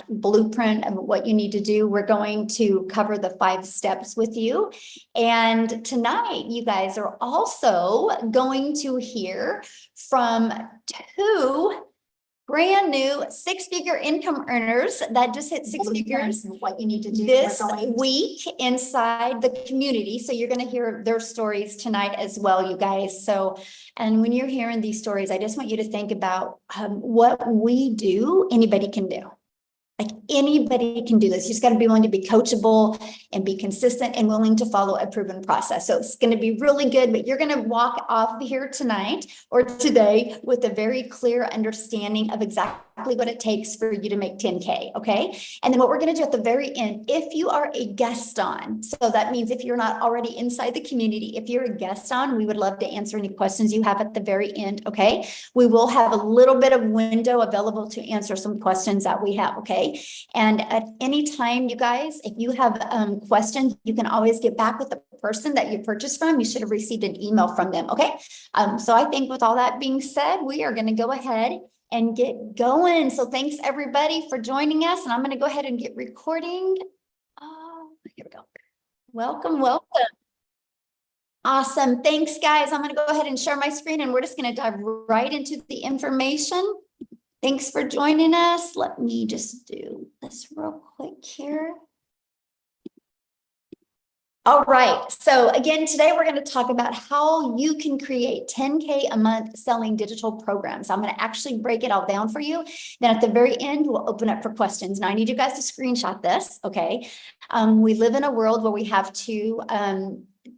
exact blueprint of what you need to do. We're going to cover the 5 steps with you. And tonight, you guys are also going to hear from 2 brand new 6-figure income earners that just hit 6 figures. What you need to do this week inside the community. So you're going to hear their stories tonight as well, you guys. So, and when you're hearing these stories, I just want you to think about what we do, anybody can do. Like anybody can do this. You just got to be willing to be coachable and be consistent and willing to follow a proven process. So it's going to be really good, but you're going to walk off here tonight or today with a very clear understanding of exactly what it takes for you to make 10K. Okay. And then what we're going to do at the very end, if you are a guest on, so that means if you're not already inside the community, if you're a guest on, we would love to answer any questions you have at the very end. Okay. We will have a little bit of window available to answer some questions that we have. Okay. And at any time, you guys, if you have questions, you can always get back with the person that you purchased from. You should have received an email from them. Okay. So I think with all that being said, we are going to go ahead and get going. So thanks everybody for joining us. And I'm going to go ahead and get recording. Oh, here we go. Welcome, welcome. Awesome. Thanks, guys. I'm going to go ahead and share my screen and we're just going to dive right into the information. Thanks for joining us. Let me just do this real quick here. All right. So again, today we're going to talk about how you can create 10K a month selling digital programs. I'm going to actually break it all down for you. Then at the very end, we'll open up for questions. Now I need you guys to screenshot this. Okay. We live in a world where we have to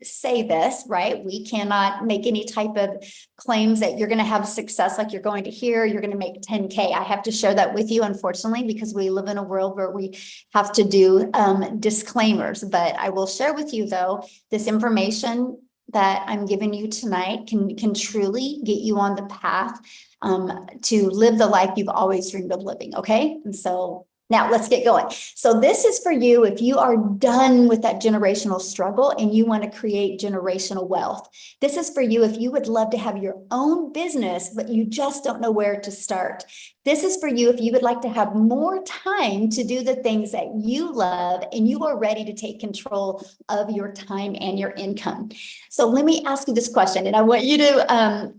say this, right? We cannot make any type of claims that you're going to have success like you're going to hear, you're going to make 10K. I have to share that with you, unfortunately, because we live in a world where we have to do disclaimers. But I will share with you, though, this information that I'm giving you tonight can truly get you on the path to live the life you've always dreamed of living. Okay. And so now let's get going. So this is for you if you are done with that generational struggle and you want to create generational wealth. This is for you if you would love to have your own business, but you just don't know where to start. This is for you if you would like to have more time to do the things that you love and you are ready to take control of your time and your income. So let me ask you this question, and I want you to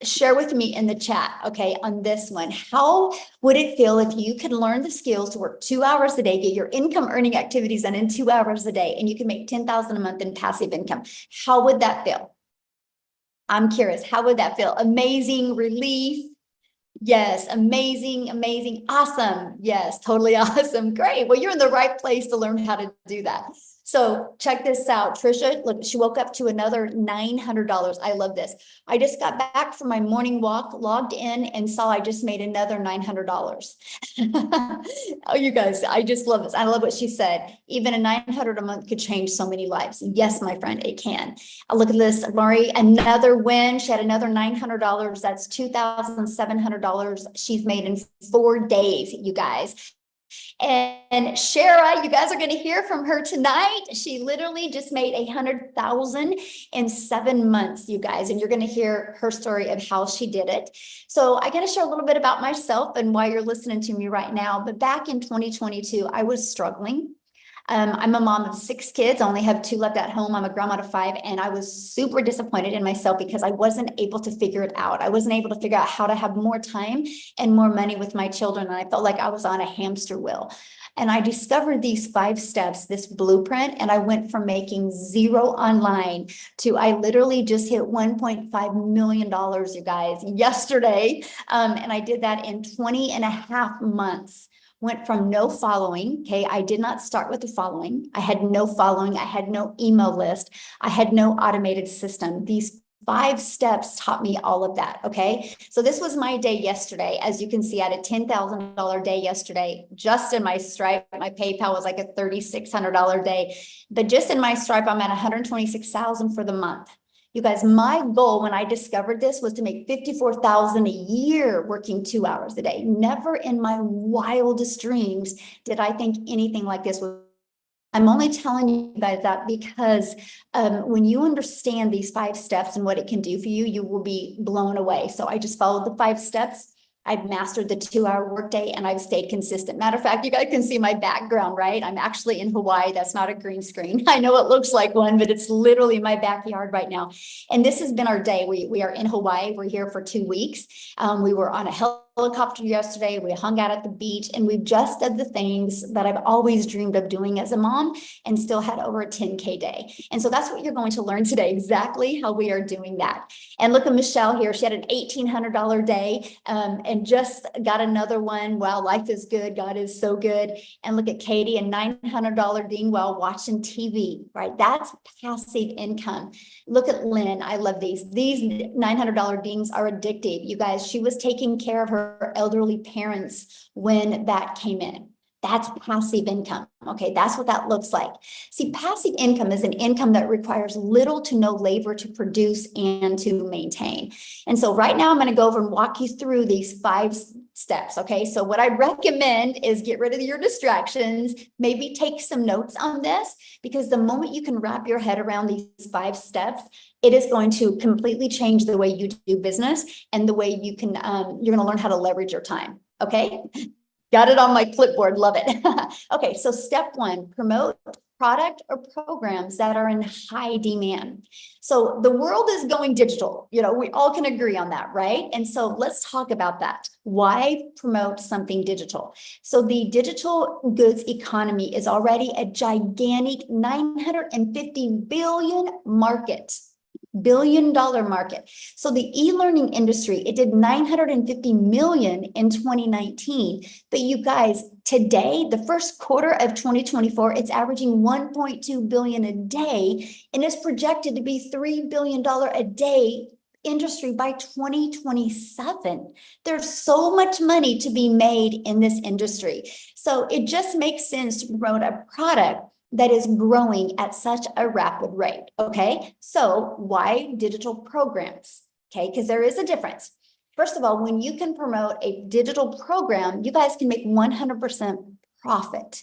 share with me in the chat, okay, on this one. How would it feel if you could learn the skills to work 2 hours a day, get your income earning activities done in 2 hours a day, and you can make 10,000 a month in passive income? How would that feel? I'm curious, how would that feel? Amazing, relief? Yes, amazing, amazing, awesome. Yes, totally awesome. Great. Well, you're in the right place to learn how to do that. So check this out. Trisha, look, she woke up to another $900. I love this. I just got back from my morning walk, logged in and saw I just made another $900. Oh, you guys, I just love this. I love what she said. Even a $900 a month could change so many lives. Yes, my friend, it can. Look at this, Lori, another win. She had another $900. That's $2,700 she's made in 4 days, you guys. And Sharah, you guys are going to hear from her tonight. She literally just made 100,000 in 7 months, you guys, and you're going to hear her story of how she did it. So I got to share a little bit about myself and why you're listening to me right now. But back in 2022, I was struggling. I'm a mom of 6 kids. I only have 2 left at home. I'm a grandma of 5, and I was super disappointed in myself because I wasn't able to figure it out. I wasn't able to figure out how to have more time and more money with my children. And I felt like I was on a hamster wheel. And I discovered these 5 steps, this blueprint, and I went from making 0 online to I literally just hit $1.5 million, you guys, yesterday. And I did that in 20 and a half months. Went from no following. Okay. I did not start with the following. I had no following. I had no email list. I had no automated system. These 5 steps taught me all of that. Okay. So this was my day yesterday. As you can see, I had a $10,000 day yesterday, just in my Stripe. My PayPal was like a $3,600 day, but just in my Stripe, I'm at 126,000 for the month. You guys, my goal when I discovered this was to make 54,000 a year working 2 hours a day. Never in my wildest dreams did I think anything like this was. I'm only telling you guys that because when you understand these 5 steps and what it can do for you, you will be blown away. So I just followed the 5 steps. I've mastered the 2-hour workday and I've stayed consistent. Matter of fact, you guys can see my background, right? I'm actually in Hawaii. That's not a green screen. I know it looks like one, but it's literally my backyard right now. And this has been our day. We are in Hawaii. We're here for 2 weeks. We were on a helicopter yesterday. We hung out at the beach and we've just done the things that I've always dreamed of doing as a mom and still had over a 10K day. And so that's what you're going to learn today, exactly how we are doing that. And look at Michelle here. She had an $1,800 day and just got another one. Wow, life is good. God is so good. And look at Katie, a $900 ding while watching TV, right? That's passive income. Look at Lynn. I love these. These $900 dings are addictive. You guys, she was taking care of her elderly parents when that came in. That's passive income. Okay, that's what that looks like. See, passive income is an income that requires little to no labor to produce and to maintain. And so right now I'm going to go over and walk you through these 5 steps. Okay, so what I recommend is get rid of your distractions, maybe take some notes on this, because the moment you can wrap your head around these 5 steps, it is going to completely change the way you do business and the way you can, you're going to learn how to leverage your time. Okay. Got it on my clipboard. Love it. Okay, so step 1, promote product or programs that are in high demand. So the world is going digital. You know, we all can agree on that, right? And so let's talk about that. Why promote something digital? So the digital goods economy is already a gigantic $950 billion market. Billion-dollar market. So the e-learning industry, it did 950 million in 2019. But you guys, today, the first quarter of 2024, it's averaging 1.2 billion a day and is projected to be $3 billion a day industry by 2027. There's so much money to be made in this industry. So it just makes sense to promote a product that is growing at such a rapid rate. Okay, so why digital programs? Okay, because there is a difference. First of all, when you can promote a digital program, you guys can make 100% profit.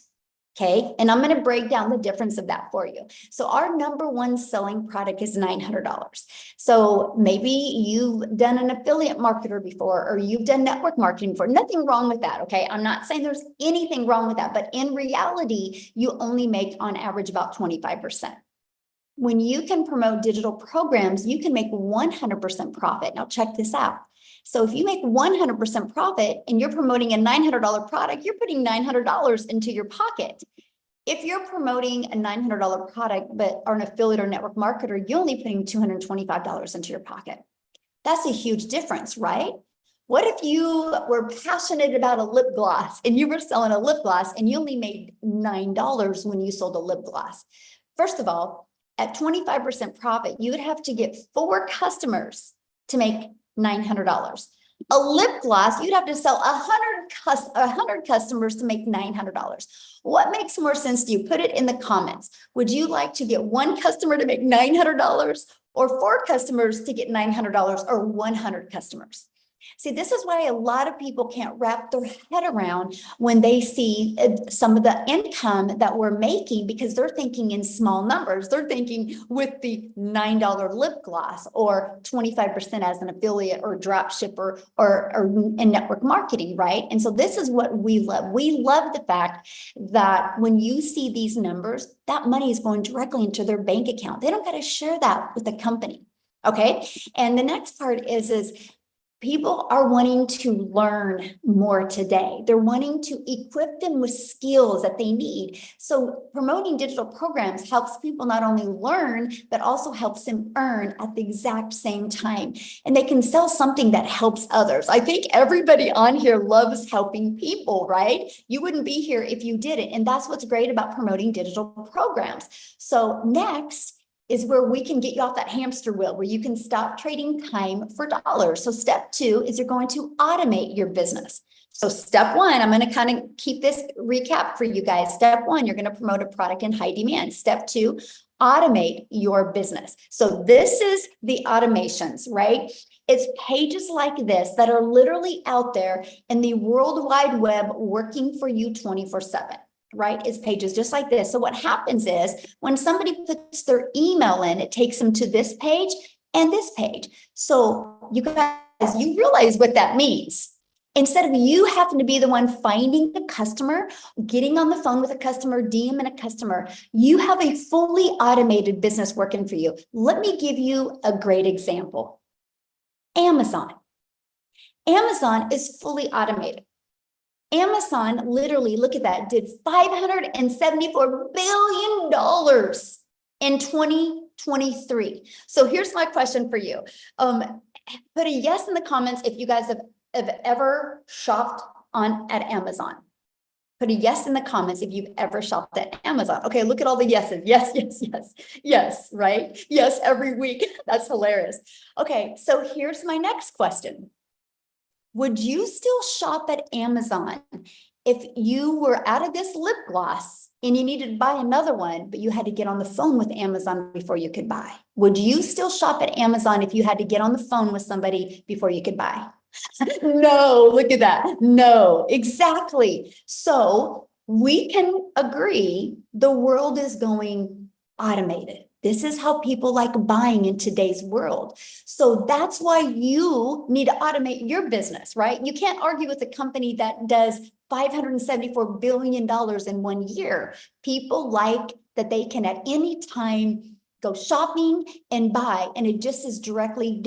Okay, and I'm going to break down the difference of that for you. So our number 1 selling product is $900. So maybe you've done an affiliate marketer before, or you've done network marketing before. Nothing wrong with that. Okay, I'm not saying there's anything wrong with that, but in reality, you only make on average about 25%. When you can promote digital programs, you can make 100% profit. Now check this out. So if you make 100% profit and you're promoting a $900 product, you're putting $900 into your pocket. If you're promoting a $900 product, but are an affiliate or network marketer, you're only putting $225 into your pocket. That's a huge difference, right? What if you were passionate about a lip gloss and you were selling a lip gloss and you only made $9 when you sold a lip gloss? First of all, at 25% profit, you would have to get 4 customers to make $900. A lip gloss, you'd have to sell 100 customers to make $900. What makes more sense to you? Put it in the comments. Would you like to get 1 customer to make $900 or 4 customers to get $900 or 100 customers? See, this is why a lot of people can't wrap their head around when they see some of the income that we're making, because they're thinking in small numbers. They're thinking with the $9 lip gloss or 25% as an affiliate or drop shipper or in network marketing, right? And so this is what we love. We love the fact that when you see these numbers, that money is going directly into their bank account. They don't got to share that with the company. Okay. And the next part is people are wanting to learn more today. They're wanting to equip them with skills that they need. So promoting digital programs helps people not only learn, but also helps them earn at the exact same time. And they can sell something that helps others. I think everybody on here loves helping people, right? You wouldn't be here if you didn't. And that's what's great about promoting digital programs. So next is where we can get you off that hamster wheel, where you can stop trading time for dollars. So step 2 is you're going to automate your business. So step 1, I'm going to kind of keep this recap for you guys. Step 1, you're going to promote a product in high demand. Step 2, automate your business. So this is the automations, right? It's pages like this that are literally out there in the World Wide Web working for you 24/7. Right? It's pages just like this. So what happens is when somebody puts their email in, it takes them to this page and this page. So you guys, you realize what that means. Instead of you having to be the one finding the customer, getting on the phone with a customer, DMing a customer, you have a fully automated business working for you. Let me give you a great example. Amazon. Amazon is fully automated. Amazon literally, look at that, did $574 billion in 2023. So here's my question for you. Put a yes in the comments if you guys have ever shopped at Amazon. Put a yes in the comments if you've ever shopped at Amazon. Okay, look at all the yeses. Yes, yes, yes, yes, right? Yes, every week. That's hilarious. Okay, so here's my next question. Would you still shop at Amazon if you were out of this lip gloss and you needed to buy another one, but you had to get on the phone with Amazon before you could buy? Would you still shop at Amazon if you had to get on the phone with somebody before you could buy? No, look at that. No, exactly. So we can agree the world is going automated. This is how people like buying in today's world. So that's why you need to automate your business, right? You can't argue with a company that does $574 billion in 1 year. People like that they can at any time go shopping and buy, and it just is directly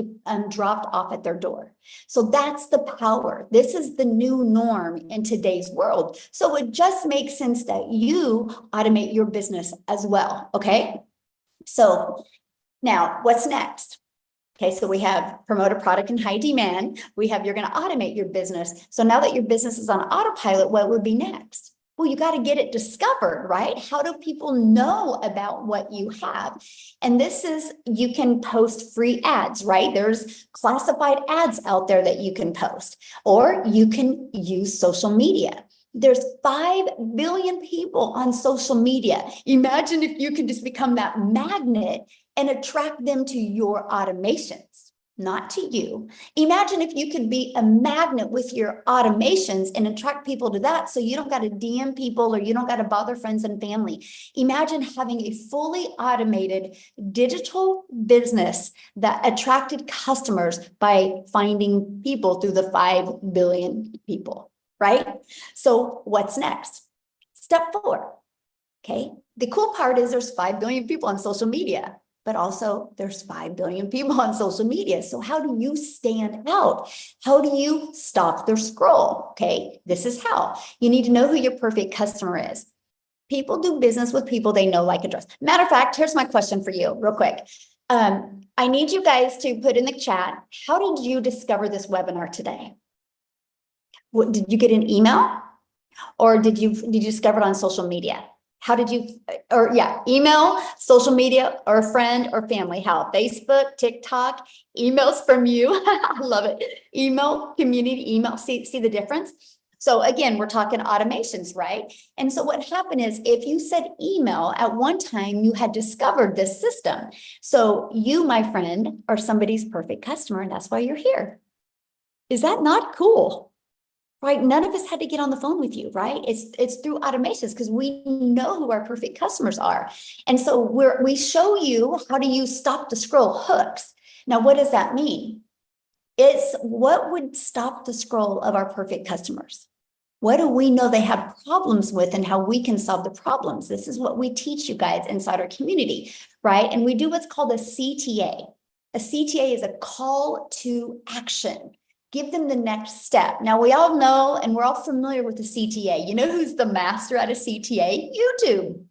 dropped off at their door. So that's the power. This is the new norm in today's world. So it just makes sense that you automate your business as well, okay? So now what's next? Okay, so we have promote a product in high demand. We have you're going to automate your business. So now that your business is on autopilot, what would be next? Well, you got to get it discovered, right? How do people know about what you have? And this is, you can post free ads, right? There's classified ads out there that you can post, or you can use social media. There's 5 billion people on social media. Imagine if you can just become that magnet and attract them to your automations, not to you. Imagine if you could be a magnet with your automations and attract people to that, so you don't got to DM people or you don't got to bother friends and family. Imagine having a fully automated digital business that attracted customers by finding people through the 5 billion people, right? So what's next? Step 4, okay? The cool part is there's 5 billion people on social media, but also there's 5 billion people on social media. So how do you stand out? How do you stop their scroll? Okay, this is how. You need to know who your perfect customer is. People do business with people they know, like, and trust. Matter of fact, here's my question for you real quick. I need you guys to put in the chat, how did you discover this webinar today? What, did you get an email, or did you discover it on social media? How did you, or yeah, email, social media, or a friend or family? How? Facebook, TikTok, emails from you. I love it. Email, community email. See the difference? So again, we're talking automations, right? And so what happened is, if you said email, at one time you had discovered this system. So you, my friend, are somebody's perfect customer, and that's why you're here. Is that not cool? Right? None of us had to get on the phone with you, right? It's through automations, because we know who our perfect customers are. And so we show you how do you stop the scroll hooks. Now, what does that mean? It's what would stop the scroll of our perfect customers. What do we know they have problems with, and how we can solve the problems? This is what we teach you guys inside our community, right? And we do what's called a CTA. A CTA is a call to action. Give them the next step. Now, we all know, and we're all familiar with the CTA. You know who's the master at a CTA? YouTube.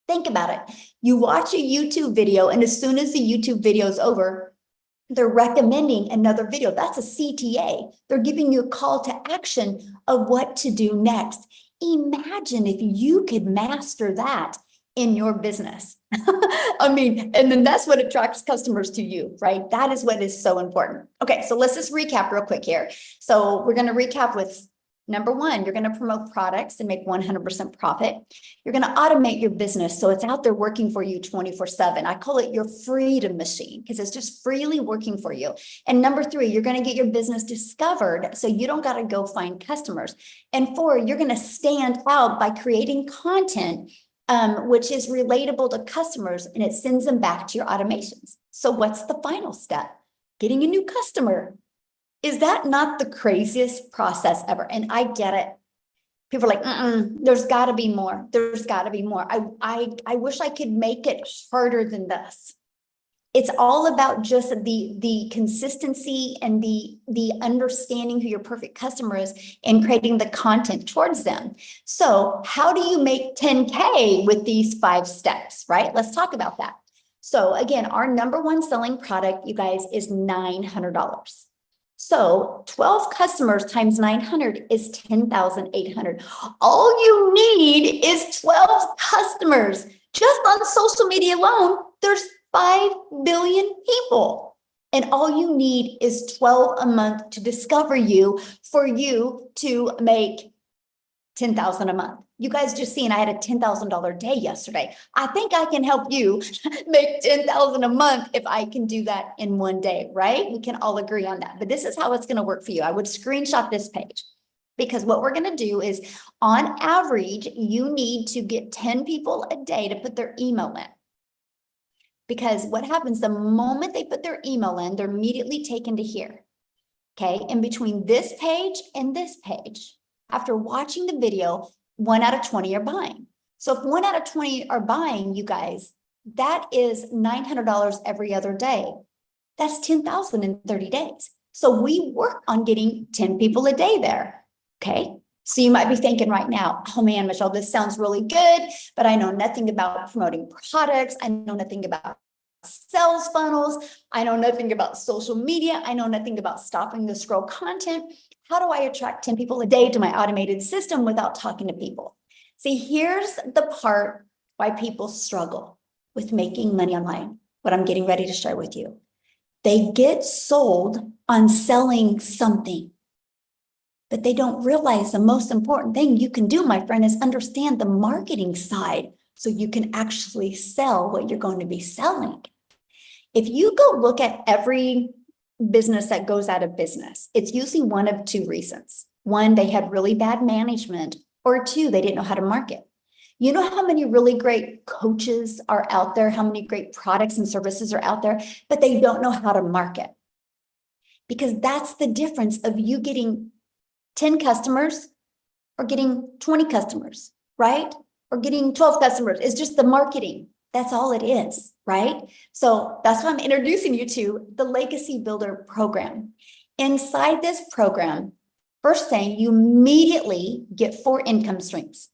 Think about it. You watch a YouTube video, and as soon as the YouTube video is over, they're recommending another video. That's a CTA. They're giving you a call to action of what to do next. Imagine if you could master that in your business. I mean, and then that's what attracts customers to you, right? That is what is so important. Okay, so let's just recap real quick here. So we're going to recap with number 1, you're going to promote products and make 100% profit. You're going to automate your business so it's out there working for you 24/7. I call it your freedom machine, because it's just freely working for you. And number 3, you're going to get your business discovered so you don't got to go find customers. And 4, you're going to stand out by creating content which is relatable to customers, and it sends them back to your automations. So what's the final step? Getting a new customer. Is that not the craziest process ever? And I get it. People are like, there's got to be more. There's got to be more. I wish I could make it harder than this. It's all about just the consistency and the understanding who your perfect customer is and creating the content towards them. So how do you make 10K with these 5 steps, right? Let's talk about that. So again, our number one selling product, you guys, is $900. So 12 customers times 900 is 10,800. All you need is 12 customers. Just on social media alone, there's 5 billion people. And all you need is 12 a month to discover you for you to make 10,000 a month. You guys just seen I had a $10,000 day yesterday. I think I can help you make 10,000 a month if I can do that in one day, right? We can all agree on that. But this is how it's going to work for you. I would screenshot this page because what we're going to do is on average, you need to get 10 people a day to put their email in. Because what happens the moment they put their email in, they're immediately taken to here. Okay. In between this page and this page, after watching the video, 1 out of 20 are buying. So if 1 out of 20 are buying, you guys, that is $900 every other day. That's 10,000 in 30 days. So we work on getting 10 people a day there. Okay. So you might be thinking right now, oh man, Michelle, this sounds really good, but I know nothing about promoting products. I know nothing about sales funnels. I know nothing about social media. I know nothing about stopping the scroll content. How do I attract 10 people a day to my automated system without talking to people? See, here's the part why people struggle with making money online, what I'm getting ready to share with you. They get sold on selling something, but they don't realize the most important thing you can do, my friend, is understand the marketing side so you can actually sell what you're going to be selling. If you go look at every business that goes out of business, it's usually one of 2 reasons. 1, they had really bad management, or 2, they didn't know how to market. You know how many really great coaches are out there, how many great products and services are out there, but they don't know how to market. Because that's the difference of you getting 10 customers or getting 20 customers, right? Or getting 12 customers. It's just the marketing. That's all it is, right? So that's why I'm introducing you to the Legacy Builder program. Inside this program, first thing, you immediately get 4 income streams.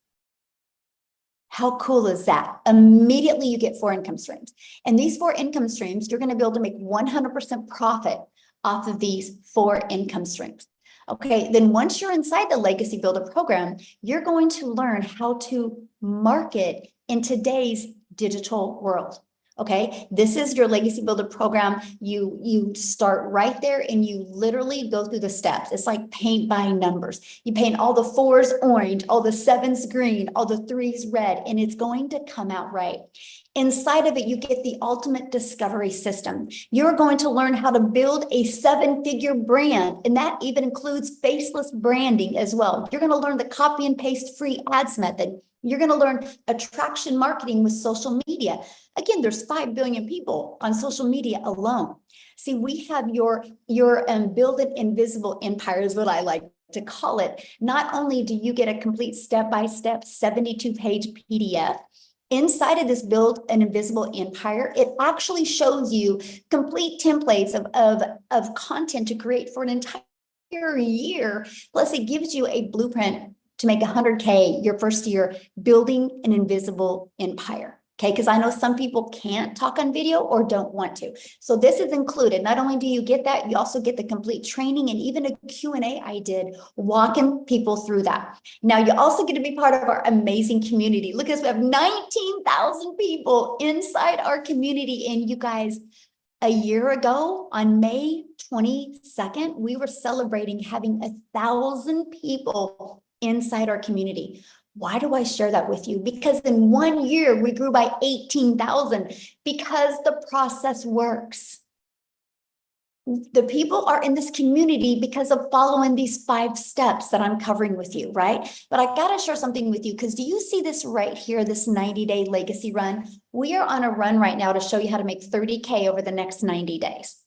How cool is that? Immediately you get 4 income streams. And these 4 income streams, you're going to be able to make 100% profit off of these 4 income streams. Okay, then once you're inside the Legacy Builder program, you're going to learn how to market in today's digital world. Okay, this is your Legacy Builder program. You start right there and you literally go through the steps. It's like paint by numbers. You paint all the 4s orange, all the 7s green, all the 3s red, and it's going to come out right. Inside of it, you get the ultimate discovery system. You're going to learn how to build a 7-figure brand, and that even includes faceless branding as well. You're going to learn the copy and paste free ads method. You're going to learn attraction marketing with social media. Again, there's 5 billion people on social media alone. See, we have your build an invisible empire is what I like to call it. Not only do you get a complete step-by-step 72-page PDF, inside of this Build an Invisible Empire, it actually shows you complete templates of content to create for an entire year. Plus, it gives you a blueprint to make 100K your first year building an invisible empire. Okay, because I know some people can't talk on video or don't want to. So this is included. Not only do you get that, you also get the complete training and even a Q&A I did walking people through that. Now you also get to be part of our amazing community. Look at this, we have 19,000 people inside our community. And you guys, a year ago on May 22nd, we were celebrating having 1,000 people inside our community. Why do I share that with you? Because in 1 year, we grew by 18,000 because the process works. The people are in this community because of following these 5 steps that I'm covering with you, right? But I got to share something with you because do you see this right here, this 90-day legacy run? We are on a run right now to show you how to make 30K over the next 90 days.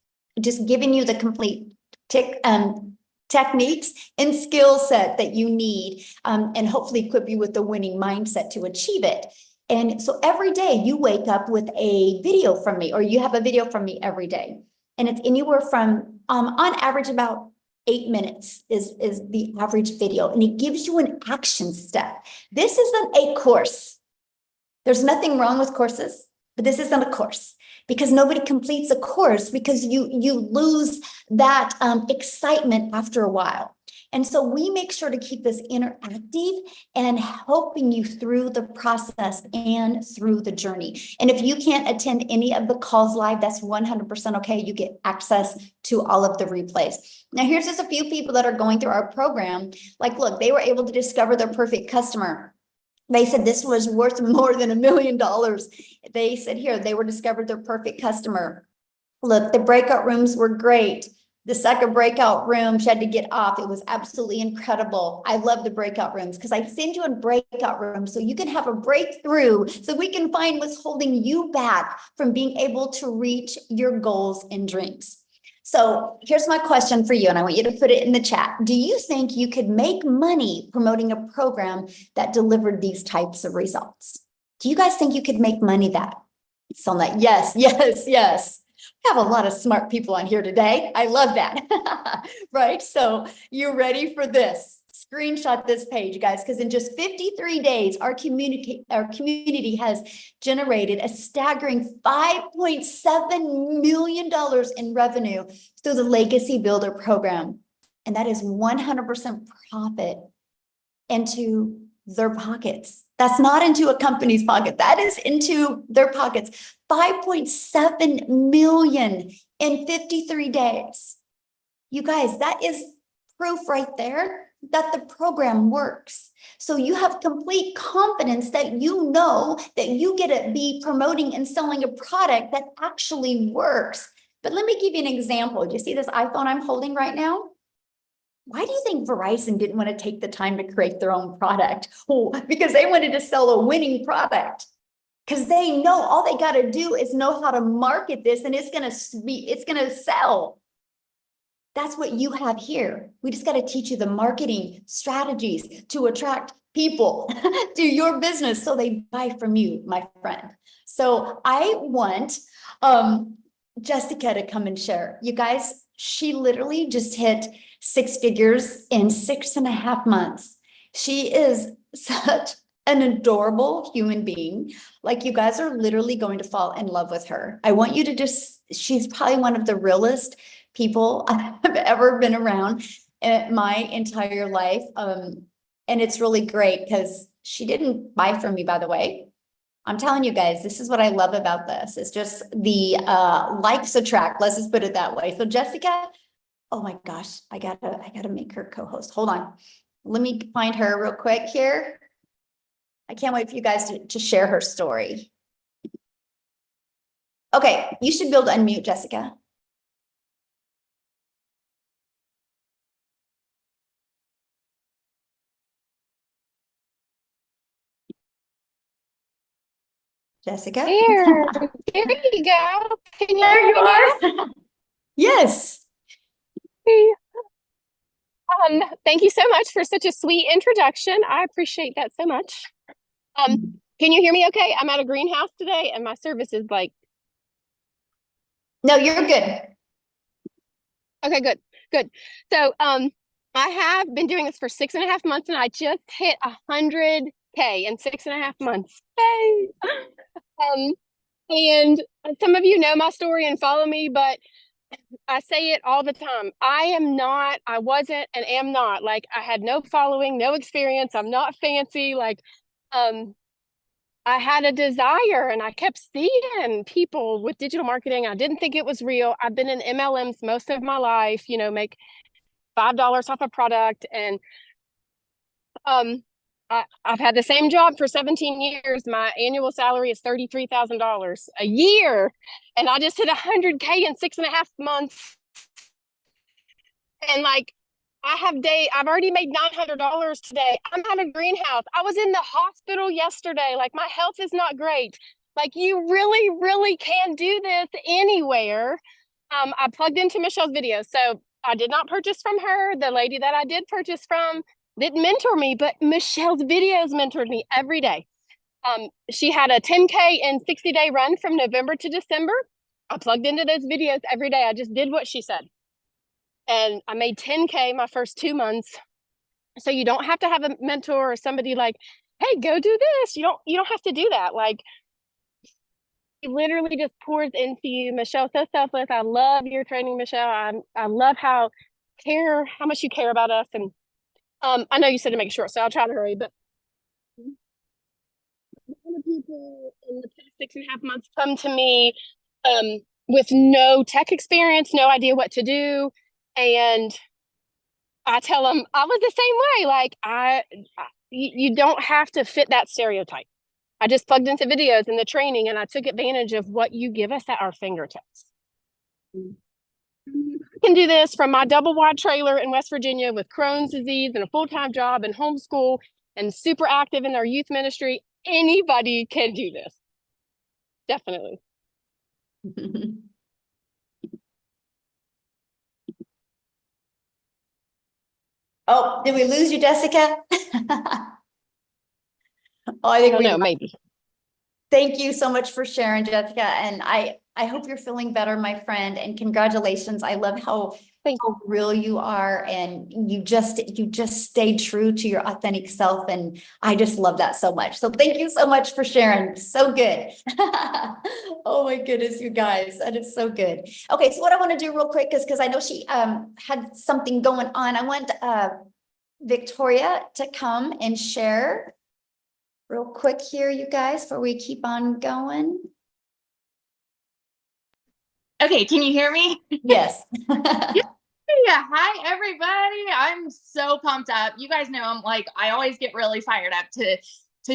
Just giving you the complete techniques and skill set that you need, and hopefully equip you with the winning mindset to achieve it. And so every day you wake up with a video from me, or you have a video from me every day. And it's anywhere from, on average, about 8 minutes is the average video. And it gives you an action step. This isn't a course. There's nothing wrong with courses, but this isn't a course, because nobody completes a course because you lose that excitement after a while. And so we make sure to keep this interactive and helping you through the process and through the journey. And if you can't attend any of the calls live, that's 100% okay. You get access to all of the replays. Now, here's just a few people that are going through our program. Like, look, they were able to discover their perfect customer. They said this was worth more than $1 million. They said here, they were discovered their perfect customer. Look, the breakout rooms were great. The second breakout room, she had to get off. It was absolutely incredible. I love the breakout rooms because I send you in breakout rooms so you can have a breakthrough, so we can find what's holding you back from being able to reach your goals and dreams. So here's my question for you, and I want you to put it in the chat. Do you think you could make money promoting a program that delivered these types of results? Do you guys think you could make money that? So I'm like, yes, yes, yes. We have a lot of smart people on here today. I love that. Right? So you ready for this? Screenshot this page, guys, because in just 53 days, our community has generated a staggering $5.7 million in revenue through the Legacy Builder program. And that is 100% profit into their pockets. That's not into a company's pocket. That is into their pockets. 5.7 million in 53 days. You guys, that is proof right there that the program works. So you have complete confidence that you know that you get to be promoting and selling a product that actually works. But let me give you an example. Do you see this iPhone I'm holding right now? Why do you think Verizon didn't want to take the time to create their own product? Oh, because they wanted to sell a winning product. Because they know all they got to do is know how to market this, and it's gonna sell. That's what you have here. We just got to teach you the marketing strategies to attract people to your business so they buy from you, my friend. So I want Jessica to come and share. You guys, she literally just hit 6 figures in 6.5 months. She is such an adorable human being. Like, you guys are literally going to fall in love with her. I want you to she's probably one of the realest people I've ever been around in my entire life. And it's really great because she didn't buy from me, by the way. I'm telling you guys, this is what I love about this. It's just the likes attract. Let's just put it that way. So Jessica, oh my gosh, I gotta make her co-host. Hold on. Let me find her real quick here. I can't wait for you guys to share her story. Okay, you should be able to unmute, Jessica. Jessica? There you go. Can you There hear you me are. Yes. now? Thank you so much for such a sweet introduction. I appreciate that so much. Can you hear me okay? I'm at a greenhouse today and my service is like, No, you're good. okay, good. So, I have been doing this for 6.5 months and I just hit 100K in 6.5 months. Yay! And some of you know my story and follow me, but I say it all the time. I wasn't and am not. Like, I had no following, no experience. I'm not fancy. Like, I had a desire and I kept seeing people with digital marketing. I didn't think it was real. I've been in MLMs most of my life, make $5 off a product. And I've had the same job for 17 years. My annual salary is $33,000 a year. And I just hit 100K in 6.5 months. And like, I've already made $900 today. I'm at a greenhouse. I was in the hospital yesterday. Like, my health is not great. Like, you really, really can do this anywhere. I plugged into Michelle's video. So I did not purchase from her. The lady that I did purchase from didn't mentor me, but Michelle's videos mentored me every day. She had a 10K and 60-day run from November to December. I plugged into those videos every day. I just did what she said. And I made 10K my first 2 months. So you don't have to have a mentor or somebody like, hey, go do this. You don't have to do that. Like, it literally just pours into you. Michelle, so selfless. I love your training, Michelle. I love how much you care about us. And I know you said to make it short, so I'll try to hurry, but a lot of people in the past 6.5 months come to me with no tech experience, no idea what to do. And I tell them I was the same way. Like, you don't have to fit that stereotype. I just plugged into videos and the training, and I took advantage of what you give us at our fingertips. I can do this from my double wide trailer in West Virginia with Crohn's disease and a full-time job and homeschool and super active in our youth ministry. Anybody can do this. Definitely. Oh, did we lose you, Jessica? Oh, I I think don't we know, maybe. Thank you so much for sharing, Jessica. And I hope you're feeling better, my friend, and congratulations. I love how real you are, and you just stay true to your authentic self. And I just love that so much. So thank you so much for sharing. So good. Oh my goodness, you guys, that is so good. Okay, so what I want to do real quick is, because I know she had something going on. I want Victoria to come and share real quick here, you guys, before we keep on going. Okay, can you hear me? Yes. Yeah, hi everybody. I'm so pumped up. You guys know I always get really fired up to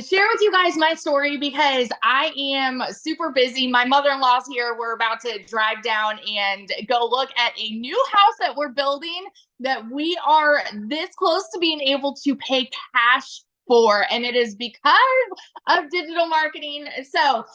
share with you guys my story because I am super busy. My mother-in-law's here. We're about to drive down and go look at a new house that we're building that we are this close to being able to pay cash for, and it is because of digital marketing. So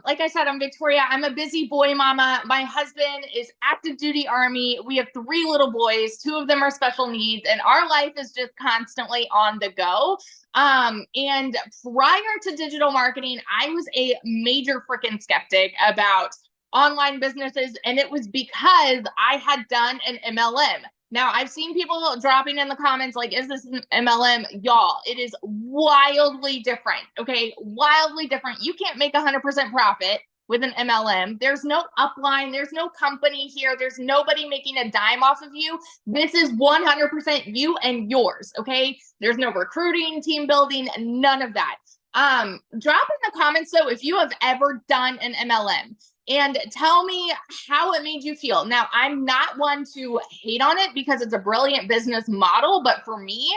like I said, I'm Victoria. I'm a busy boy mama. My husband is active duty Army. We have 3 little boys. 2 of them are special needs, and our life is just constantly on the go. And prior to digital marketing, I was a major freaking skeptic about online businesses, and it was because I had done an MLM. Now, I've seen people dropping in the comments like, is this an MLM? Y'all, it is wildly different, okay? Wildly different. You can't make 100% profit with an MLM. There's no upline. There's no company here. There's nobody making a dime off of you. This is 100% you and yours, okay? There's no recruiting, team building, none of that. Drop in the comments, though, if you have ever done an MLM. And tell me how it made you feel. Now, I'm not one to hate on it because it's a brilliant business model, but for me,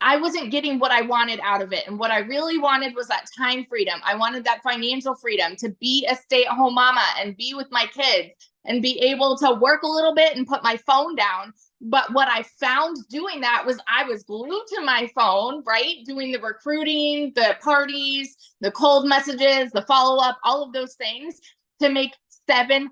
I wasn't getting what I wanted out of it. And what I really wanted was that time freedom. I wanted that financial freedom to be a stay-at-home mama and be with my kids and be able to work a little bit and put my phone down. But what I found doing that was I was glued to my phone, right? Doing the recruiting, the parties, the cold messages, the follow-up, all of those things, to make $7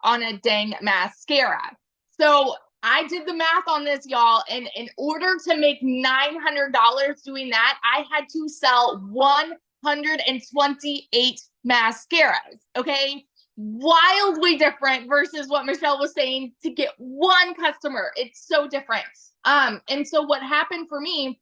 on a dang mascara. So I did the math on this, y'all. And in order to make $900 doing that, I had to sell 128 mascaras. Okay. Wildly different versus what Michelle was saying to get one customer. It's so different. And so what happened for me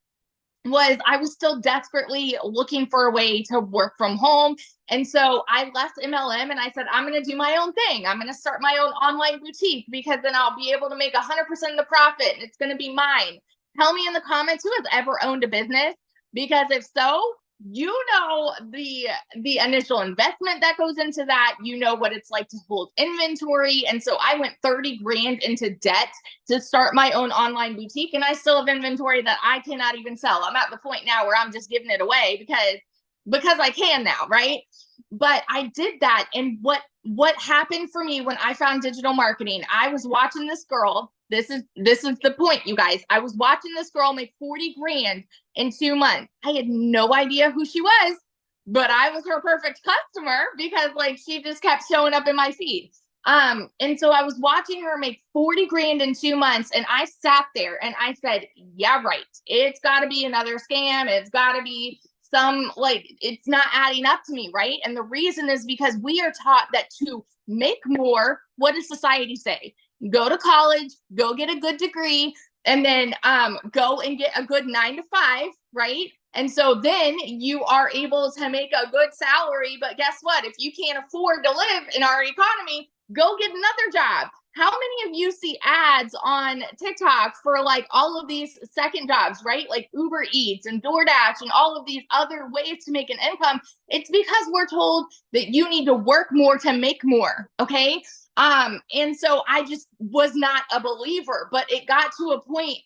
was I was still desperately looking for a way to work from home. And so I left MLM and I said, I'm going to do my own thing. I'm going to start my own online boutique because then I'll be able to make 100% of the profit and it's going to be mine. Tell me in the comments who has ever owned a business, because if so, you know the initial investment that goes into that. You know what it's like to hold inventory. And so I went 30 grand into debt to start my own online boutique, and I still have inventory that I cannot even sell. I'm at the point now where I'm just giving it away because I can now, right? But I did that. And what happened for me when I found digital marketing, I was watching this girl. This is the point, you guys. I was watching this girl make 40 grand in 2 months. I had no idea who she was, but I was her perfect customer because she just kept showing up in my feed. And so I was watching her make 40 grand in 2 months, and I sat there and I said, yeah, right. It's got to be another scam. It's got to be some, like, it's not adding up to me, right? And the reason is because we are taught that to make more, what does society say? Go to college, go get a good degree, and then go and get a good 9 to 5, right? And so then you are able to make a good salary. But guess what? If you can't afford to live in our economy, go get another job. How many of you see ads on TikTok for like all of these second jobs, right? Like Uber Eats and DoorDash and all of these other ways to make an income. It's because we're told that you need to work more to make more. Okay. And so I just was not a believer, but it got to a point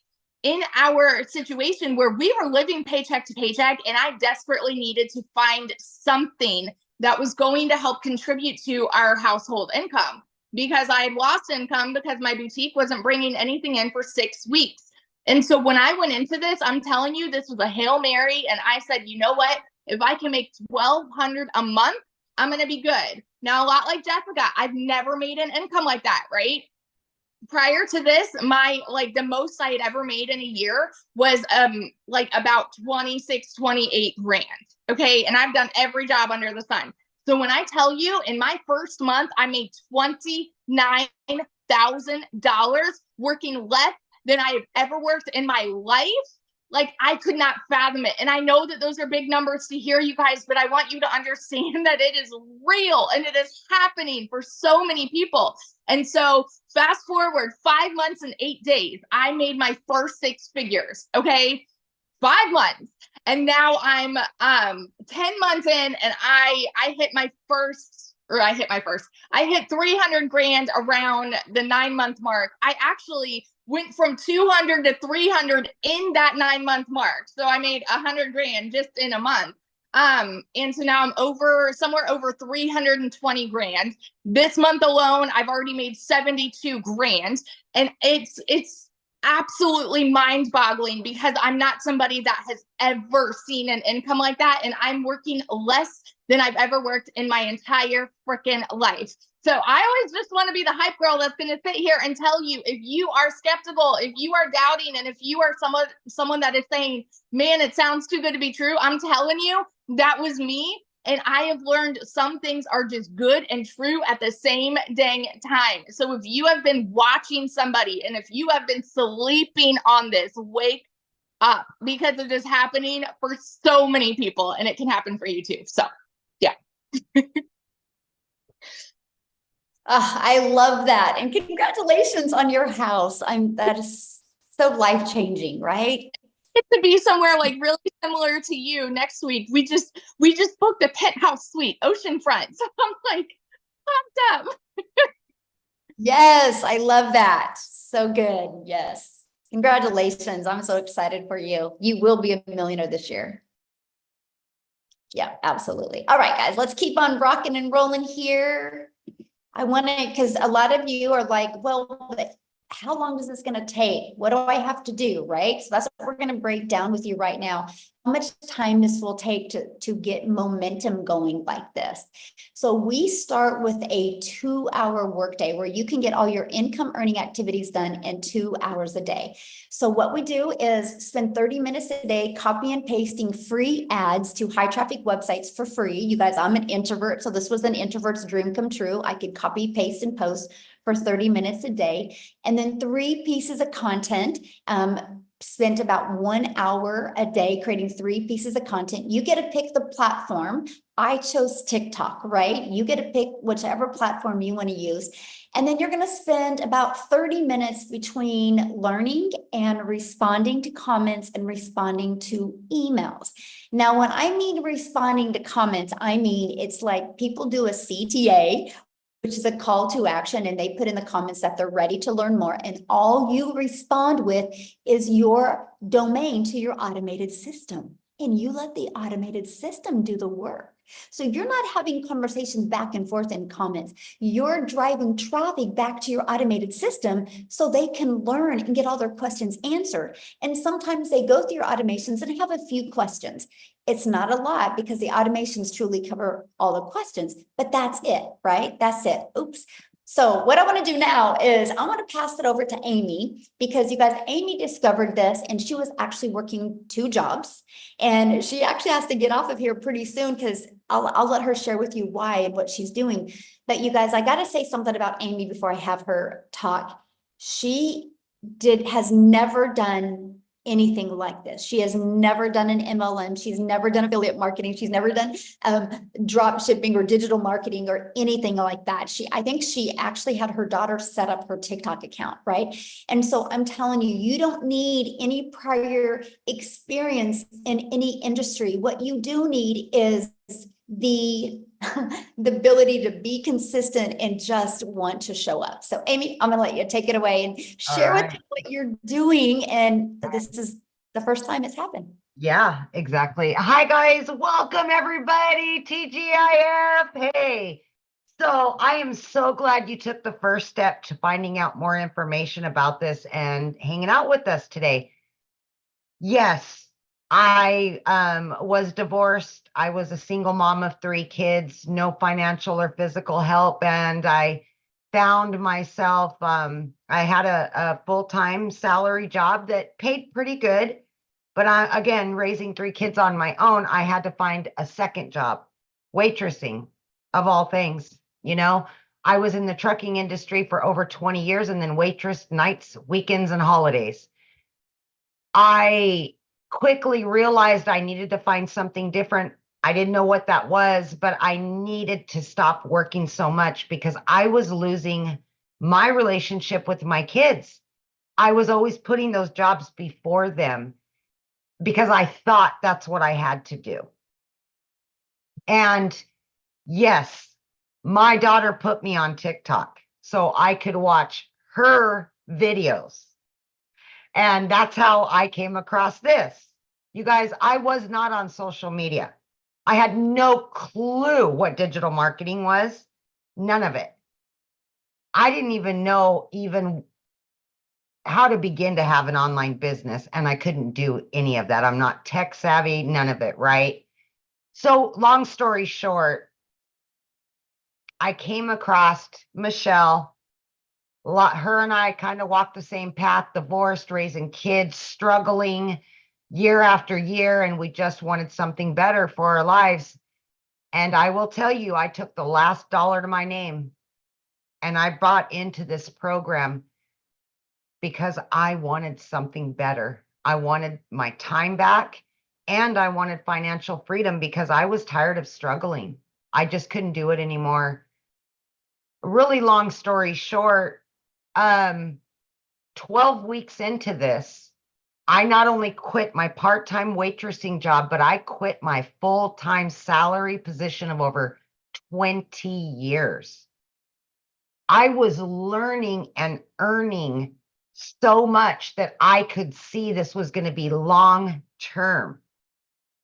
in our situation where we were living paycheck to paycheck, and I desperately needed to find something that was going to help contribute to our household income, because I had lost income because my boutique wasn't bringing anything in for 6 weeks. And so when I went into this, I'm telling you, this was a Hail Mary. And I said, you know what? If I can make $1,200 a month, I'm going to be good. Now, a lot like Jessica, I've never made an income like that, right? Prior to this, the most I had ever made in a year was like about 26, 28 grand. Okay. And I've done every job under the sun. So when I tell you in my first month, I made $29,000 working less than I have ever worked in my life. Like, I could not fathom it. And I know that those are big numbers to hear, you guys, but I want you to understand that it is real and it is happening for so many people. And so fast forward 5 months and 8 days, I made my first 6 figures. Okay. 5 months. And now I'm 10 months in, and I hit 300 grand around the 9-month mark. I actually went from 200 to 300 in that 9-month mark. So I made 100 grand just in a month. And so now I'm somewhere over 320 grand. This month alone, I've already made 72 grand. And it's absolutely mind-boggling, because I'm not somebody that has ever seen an income like that. And I'm working less than I've ever worked in my entire freaking life. So I always just want to be the hype girl that's going to sit here and tell you, if you are skeptical, if you are doubting, and if you are someone that is saying, man, it sounds too good to be true, I'm telling you, that was me. And I have learned some things are just good and true at the same dang time. So if you have been watching somebody, and if you have been sleeping on this, wake up, because it is happening for so many people, and it can happen for you too. So yeah. I love that. And congratulations on your house. That is so life-changing, right? Get to be somewhere like really similar to you next week. We just booked a penthouse suite, oceanfront. So I'm like pumped up. Yes, I love that. So good. Yes. Congratulations. I'm so excited for you. You will be a millionaire this year. Yeah, absolutely. All right, guys, let's keep on rocking and rolling here. I want to, because a lot of you are like, well, but how long is this going to take? What do I have to do? Right. So that's what we're going to break down with you right now. How much time this will take to get momentum going like this. So we start with a 2-hour workday where you can get all your income earning activities done in 2 hours a day. So what we do is spend 30 minutes a day copy and pasting free ads to high traffic websites for free. You guys, I'm an introvert, so this was an introvert's dream come true. I could copy, paste, and post for 30 minutes a day. And then 3 pieces of content, spent about 1 hour a day creating 3 pieces of content. You get to pick the platform. I chose TikTok, right? You get to pick whichever platform you want to use. And then you're going to spend about 30 minutes between learning and responding to comments and responding to emails. Now, when I mean responding to comments, I mean, it's like people do a CTA, which is a call to action, and they put in the comments that they're ready to learn more. And all you respond with is your domain to your automated system. And you let the automated system do the work. So you're not having conversations back and forth in comments. You're driving traffic back to your automated system so they can learn and get all their questions answered. And sometimes they go through your automations and have a few questions. It's not a lot because the automations truly cover all the questions, but that's it, right? That's it. Oops. So what I want to do now is I want to pass it over to Amy, because you guys, Amy discovered this and she was actually working 2 jobs, and she actually has to get off of here pretty soon, because I'll let her share with you why and what she's doing. But you guys, I got to say something about Amy before I have her talk. She has never done anything like this. She has never done an MLM. She's never done affiliate marketing. She's never done drop shipping or digital marketing or anything like that. I think she actually had her daughter set up her TikTok account, right? And so I'm telling you, you don't need any prior experience in any industry. What you do need is the ability to be consistent and just want to show up. So Amy, I'm gonna let you take it away and share with me what you're doing. And this is the first time it's happened. Yeah, exactly. Hi guys, welcome everybody, TGIF. Hey, so I am so glad you took the first step to finding out more information about this and hanging out with us today. Yes, I was divorced. I was a single mom of 3 kids, no financial or physical help, and I found myself, I had a full-time salary job that paid pretty good, but again, raising 3 kids on my own, I had to find a second job, waitressing of all things. You know, I was in the trucking industry for over 20 years and then waitress nights, weekends, and holidays. I quickly realized I needed to find something different. I didn't know what that was, but I needed to stop working so much because I was losing my relationship with my kids. I was always putting those jobs before them because I thought that's what I had to do. And yes, my daughter put me on TikTok so I could watch her videos. And that's how I came across this. You guys, I was not on social media. I had no clue what digital marketing was. None of it. I didn't even know how to begin to have an online business, and I couldn't do any of that. I'm not tech savvy, none of it, right? So long story short, I came across Michelle. Her and I kind of walked the same path, divorced, raising kids, struggling year after year, and we just wanted something better for our lives. And I will tell you, I took the last dollar to my name and I bought into this program because I wanted something better. I wanted my time back and I wanted financial freedom because I was tired of struggling. I just couldn't do it anymore. Really long story short, 12 weeks into this, I not only quit my part-time waitressing job, but I quit my full-time salary position of over 20 years. I was learning and earning so much that I could see this was going to be long-term.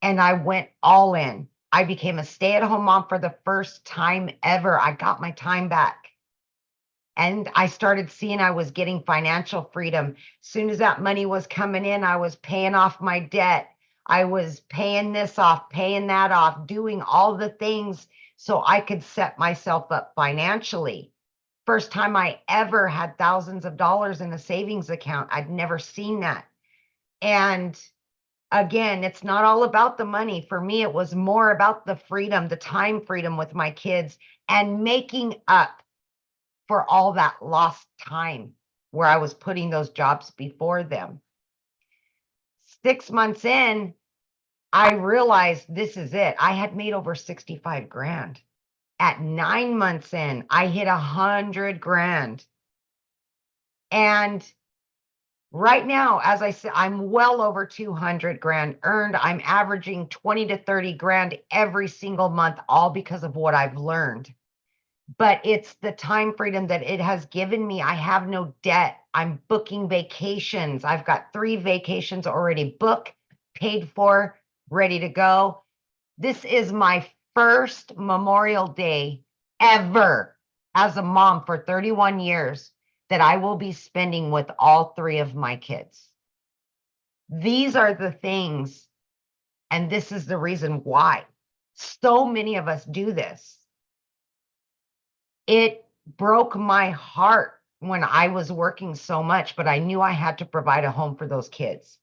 And I went all in. I became a stay-at-home mom for the first time ever. I got my time back. And I started seeing I was getting financial freedom. As soon as that money was coming in, I was paying off my debt. I was paying this off, paying that off, doing all the things so I could set myself up financially. First time I ever had thousands of dollars in a savings account. I'd never seen that. And again, it's not all about the money. For me, it was more about the freedom, the time freedom with my kids and making up for all that lost time where I was putting those jobs before them. 6 months in, I realized this is it. I had made over 65 grand. At 9 months in, I hit 100 grand. And right now, as I said, I'm well over 200 grand earned. I'm averaging 20 to 30 grand every single month, all because of what I've learned. But it's the time freedom that it has given me. I have no debt. I'm booking vacations. I've got 3 vacations already booked, paid for, ready to go. This is my first Memorial Day ever as a mom for 31 years that I will be spending with all 3 of my kids. These are the things, and this is the reason why so many of us do this. It broke my heart when I was working so much, but I knew I had to provide a home for those kids.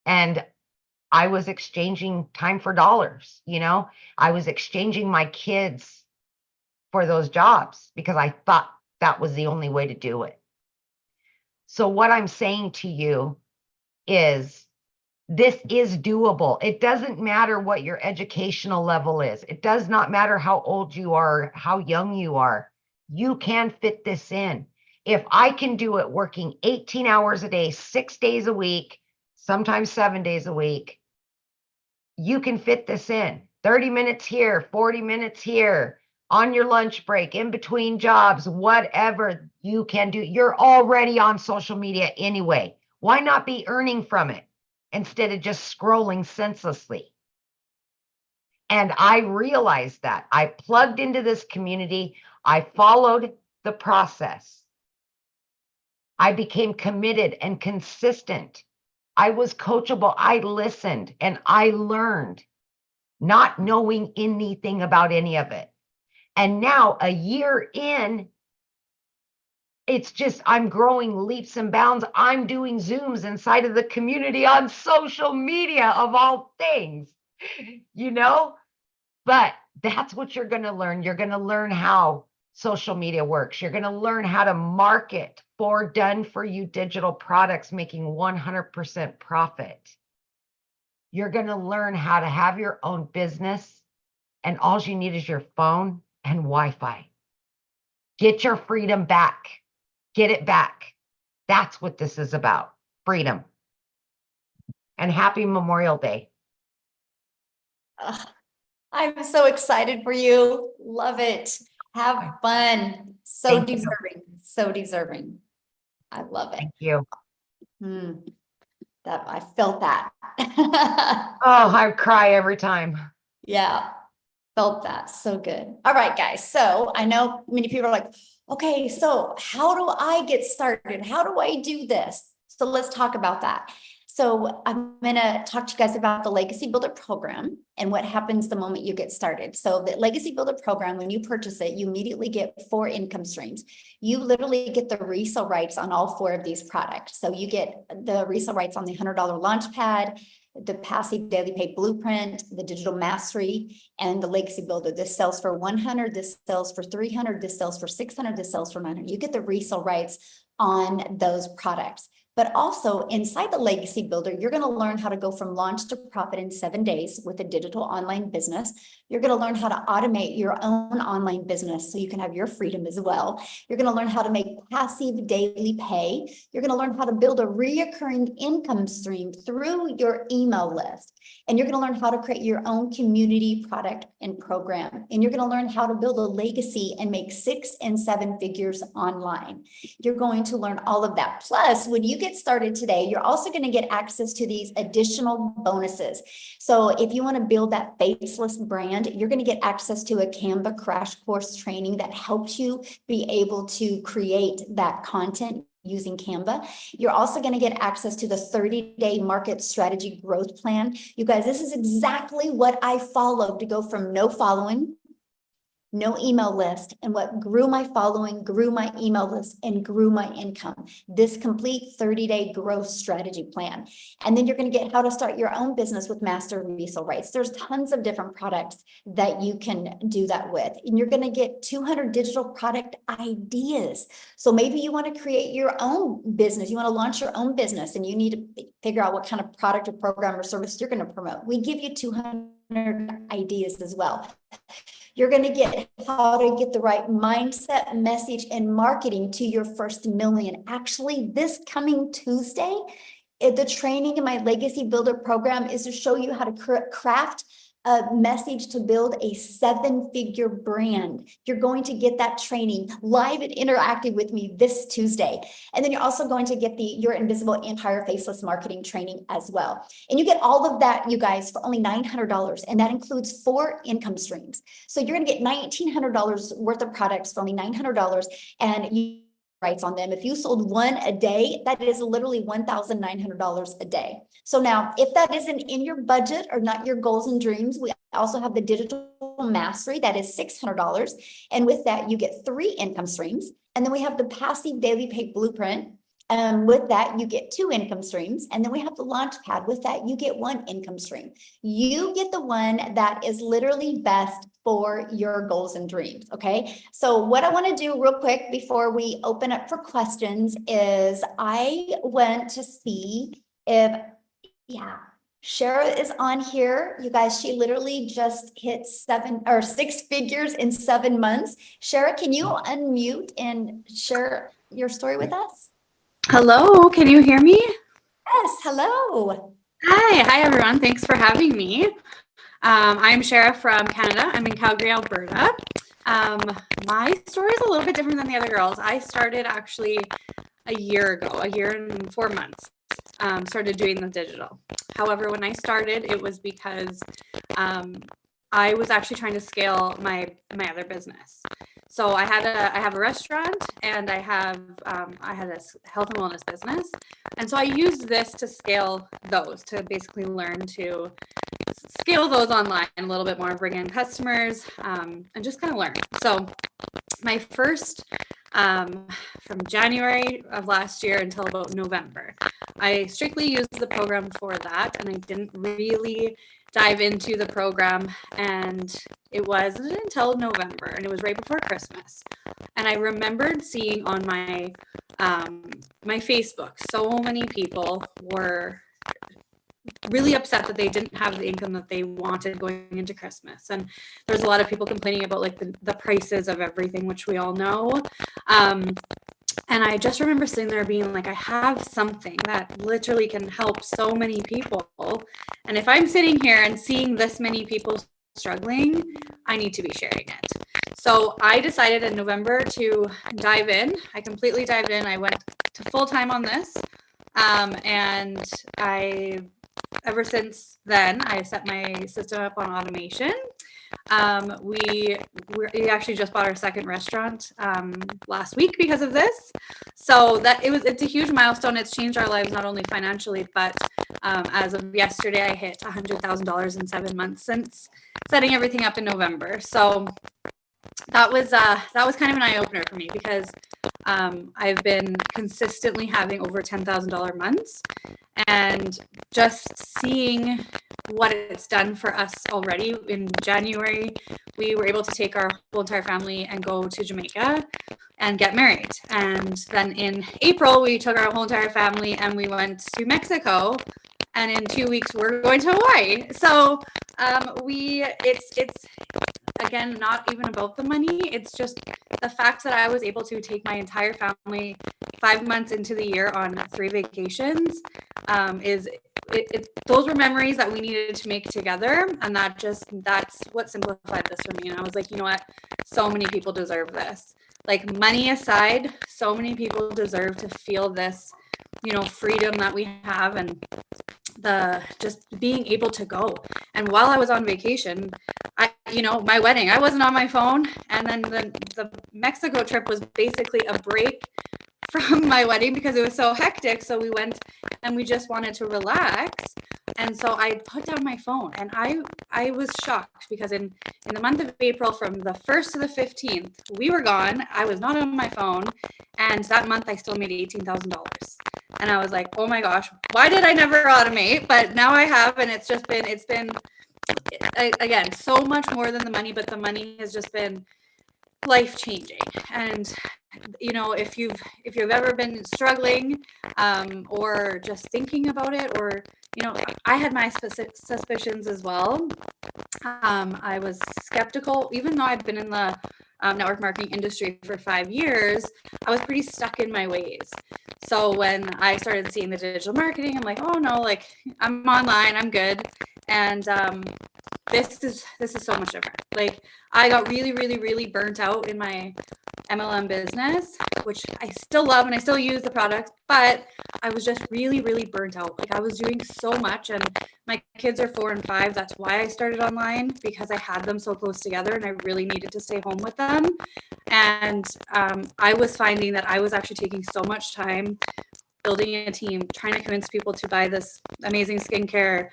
And I was exchanging time for dollars, you know, I was exchanging my kids for those jobs because I thought that was the only way to do it. So what I'm saying to you is this is doable. It doesn't matter what your educational level is. It does not matter how old you are, how young you are. You can fit this in. If I can do it working 18 hours a day, 6 days a week, sometimes 7 days a week, you can fit this in. 30 minutes here, 40 minutes here, on your lunch break, in between jobs, whatever you can do. You're already on social media anyway. Why not be earning from it instead of just scrolling senselessly? And I realized that. I plugged into this community. I followed the process. I became committed and consistent. I was coachable. I listened and I learned, not knowing anything about any of it. And now a year in, it's just, I'm growing leaps and bounds. I'm doing Zooms inside of the community on social media of all things, you know, but that's what you're going to learn. You're going to learn how social media works. You're going to learn how to market for done for you digital products, making 100% profit. You're going to learn how to have your own business, and all you need is your phone and Wi-Fi. Get your freedom back. Get it back. That's what this is about. Freedom. And happy Memorial Day. I'm so excited for you. Love it. Have fun. So Thank you. deserving. So deserving. I love it. Thank you. That I felt that. Oh, I cry every time. Yeah, felt that. So good. All right, guys. So I know many people are like, okay, so how do I get started? How do I do this? So let's talk about that. So I'm going to talk to you guys about the Legacy Builder program and what happens the moment you get started. So the Legacy Builder program, when you purchase it, you immediately get 4 income streams. You literally get the resale rights on all 4 of these products. So you get the resale rights on the $100 launch pad, the passive daily pay blueprint, the digital mastery, and the Legacy Builder. This sells for 100, this sells for 300, this sells for 600, this sells for 900. You get the resale rights on those products. But also inside the Legacy Builder, you're going to learn how to go from launch to profit in 7 days with a digital online business. You're going to learn how to automate your own online business so you can have your freedom as well. You're going to learn how to make passive daily pay. You're going to learn how to build a reoccurring income stream through your email list. And you're going to learn how to create your own community product and program. And you're going to learn how to build a legacy and make 6 and 7 figures online. You're going to learn all of that. Plus, when you get started today, you're also going to get access to these additional bonuses. So if you want to build that faceless brand, you're going to get access to a Canva crash course training that helps you be able to create that content using Canva. You're also going to get access to the 30-day market strategy growth plan. You guys, this is exactly what I followed to go from no following, no email list, and what grew my following, grew my email list, and grew my income. This complete 30-day growth strategy plan. And then you're going to get how to start your own business with master resale rights. There's tons of different products that you can do that with. And you're going to get 200 digital product ideas. So maybe you want to create your own business. You want to launch your own business and you need to figure out what kind of product or program or service you're going to promote. We give you 200 ideas as well. You're going to get how to get the right mindset, message, and marketing to your first million. Actually, this coming Tuesday, the training in my Legacy Builder program is to show you how to craft a message to build a 7-figure brand. You're going to get that training live and interactive with me this Tuesday. And then you're also going to get the Your Invisible Empire Faceless Marketing training as well. And you get all of that, you guys, for only $900. And that includes 4 income streams. So you're going to get $1,900 worth of products for only $900. And you rights on them. If you sold one a day, that is literally $1,900 a day. So now, if that isn't in your budget or not your goals and dreams, we also have the digital mastery that is $600. And with that, you get 3 income streams. And then we have the passive daily pay blueprint. With that, you get 2 income streams. And then we have the launch pad. With that, you get 1 income stream. You get the one that is literally best for your goals and dreams. Okay. So what I want to do real quick before we open up for questions is I want to see if, Sharah is on here. You guys, she literally just hit 6 figures in 7 months. Sharah, can you unmute and share your story with us? Hello, can you hear me? Yes, hello. Hi everyone. Thanks for having me. I'm Sharah from Canada. I'm in Calgary, Alberta. My story is a little bit different than the other girls. I started actually a year ago, a year and 4 months, started doing the digital. However, when I started, it was because I was actually trying to scale my other business. So I have a restaurant and I had a health and wellness business. And so I used this to scale those, to basically learn to scale those online a little bit more, bring in customers, and just kind of learn. So my first, from January of last year until about November, I strictly used the program for that. And I didn't really dive into the program, and it wasn't until November, and it was right before Christmas. And I remembered seeing on my my Facebook, so many people were really upset that they didn't have the income that they wanted going into Christmas. And there's a lot of people complaining about like the prices of everything, which we all know. And I just remember sitting there being like, I have something that literally can help so many people. And if I'm sitting here and seeing this many people struggling, I need to be sharing it. So I decided in November to dive in. I completely dived in. I went to full time on this. And ever since then, I set my system up on automation. We actually just bought our second restaurant last week because of this. So it's a huge milestone. It's changed our lives, not only financially, but as of yesterday, I hit $100,000 in 7 months since setting everything up in November. So that was kind of an eye opener for me, because I've been consistently having over $10,000 months, and just seeing what it's done for us already. In January, we were able to take our whole entire family and go to Jamaica and get married. And then in April, we took our whole entire family and we went to Mexico. And in 2 weeks, we're going to Hawaii. So it's again, not even about the money. It's just the fact that I was able to take my entire family 5 months into the year on 3 vacations. Those were memories that we needed to make together. And that's what simplified this for me. And I was like, you know what? So many people deserve this. Like, money aside, so many people deserve to feel this, freedom that we have, and the just being able to go. And while I was on vacation, my wedding, I wasn't on my phone. And then the Mexico trip was basically a break from my wedding because it was so hectic. So we went and we just wanted to relax. And so I put down my phone, and I was shocked because in the month of April, from the 1st to the 15th, we were gone. I was not on my phone. And that month I still made $18,000. And I was like, oh my gosh, why did I never automate? But now I have, and it's been again, so much more than the money, but the money has just been life-changing. And if you've ever been struggling, or just thinking about it, or I had my suspicions as well. I was skeptical, even though I've been in the network marketing industry for 5 years. I was pretty stuck in my ways. So when I started seeing the digital marketing, I'm like, oh no, like, I'm online, I'm good. And this is so much different. Like I got really burnt out in my MLM business, which I still love and I still use the product, but I was just really burnt out. Like I was doing so much, and my kids are 4 and 5. That's why I started online, because I had them so close together and I really needed to stay home with them. And I was finding that I was actually taking so much time building a team, trying to convince people to buy this amazing skincare,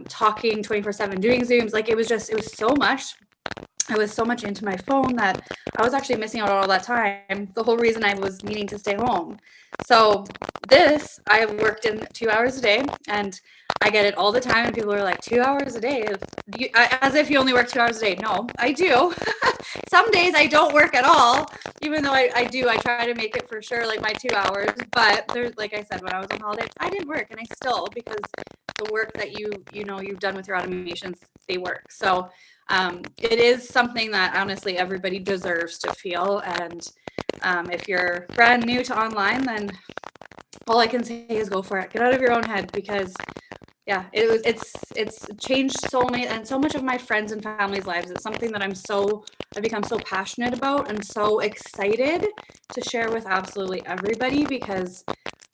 talking 24/7, doing Zooms. Like it was so much. I was so much into my phone that I was actually missing out on all that time. The whole reason I was needing to stay home. So this, I have worked in 2 hours a day, and I get it all the time. And people are like, 2 hours a day? As if you only work 2 hours a day. No, I do. Some days I don't work at all, even though I do. I try to make it for sure, like my 2 hours. But there's, like I said, when I was on holiday, I didn't work, and I still, because the work that you've done with your automations, they work. So it is something that honestly everybody deserves to feel. And if you're brand new to online, then all I can say is go for it. Get out of your own head, because yeah, it's changed so many and so much of my friends and family's lives. It's something that I've become so passionate about and so excited to share with absolutely everybody, because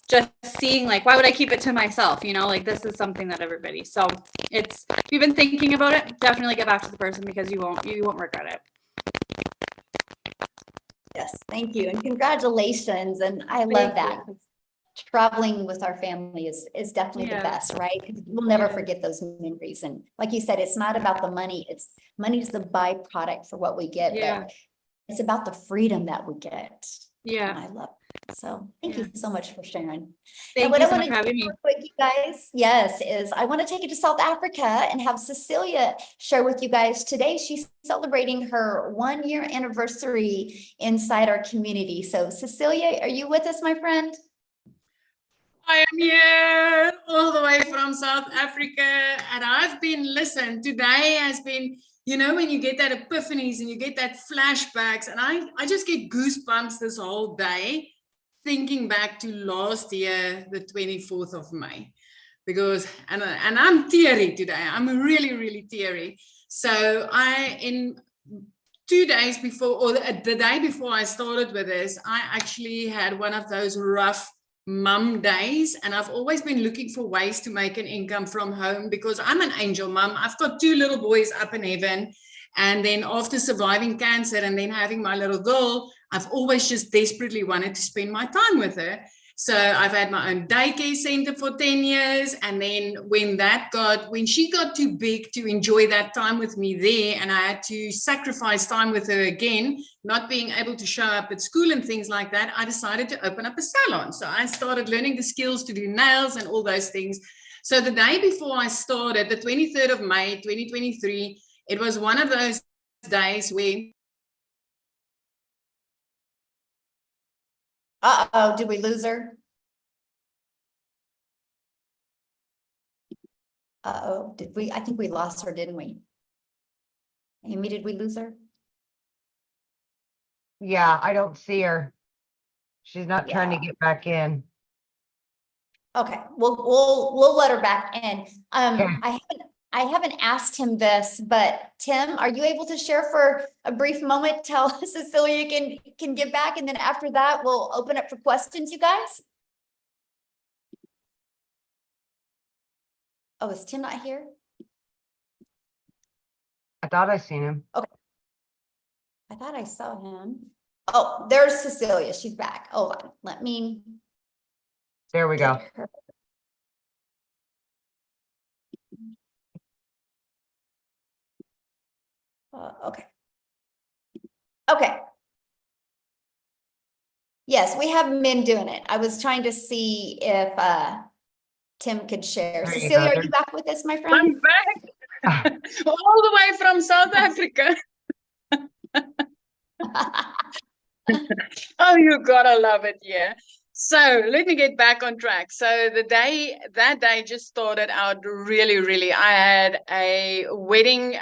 just seeing, like, why would I keep it to myself? Like this is something that everybody. So if you've been thinking about it, definitely get back to the person, because you won't regret it. Yes, thank you. And congratulations. And I love that. Traveling with our family is definitely the best, right? We'll never forget those memories. And like you said, it's not about the money. Money's the byproduct for what we get, but it's about the freedom that we get. Yeah. And I love it. So thank you so much for sharing. Thank you so much for having me. What you guys, is I want to take you to South Africa and have Cecilia share with you guys today. She's celebrating her 1-year anniversary inside our community. So Cecilia, are you with us, my friend? I am here all the way from South Africa, and I've been, today has been, when you get that epiphanies and you get that flashbacks, and I just get goosebumps this whole day, thinking back to last year, the 24th of May, because, and I'm teary today. I'm really teary. So in 2 days before, or the day before I started with this, I actually had one of those rough mum days, and I've always been looking for ways to make an income from home, because I'm an angel mum. I've got 2 little boys up in heaven, and then after surviving cancer and then having my little girl, I've always just desperately wanted to spend my time with her. So I've had my own daycare center for 10 years. And then when she got too big to enjoy that time with me there, and I had to sacrifice time with her again, not being able to show up at school and things like that, I decided to open up a salon. So I started learning the skills to do nails and all those things. So the day before I started, the 23rd of May, 2023, it was one of those days where... Uh-oh, did we lose her? Uh-oh, did we? I think we lost her, didn't we? Amy, did we lose her? Yeah, I don't see her. She's not trying to get back in. Okay, we'll let her back in. I haven't asked him this, but Tim, are you able to share for a brief moment till Cecilia can get back, and then after that we'll open up for questions, you guys? Oh, is Tim not here? I thought I seen him. Okay. I thought I saw him. Oh, there's Cecilia. She's back. Hold on. Let me. There we go. Okay. Okay. Yes, we have men doing it. I was trying to see if Tim could share. There you Cecilia, go. are you back with us, my friend? I'm back all the way from South Africa. Oh, you gotta love it, yeah. So let me get back on track. So that day just started out really. I had a wedding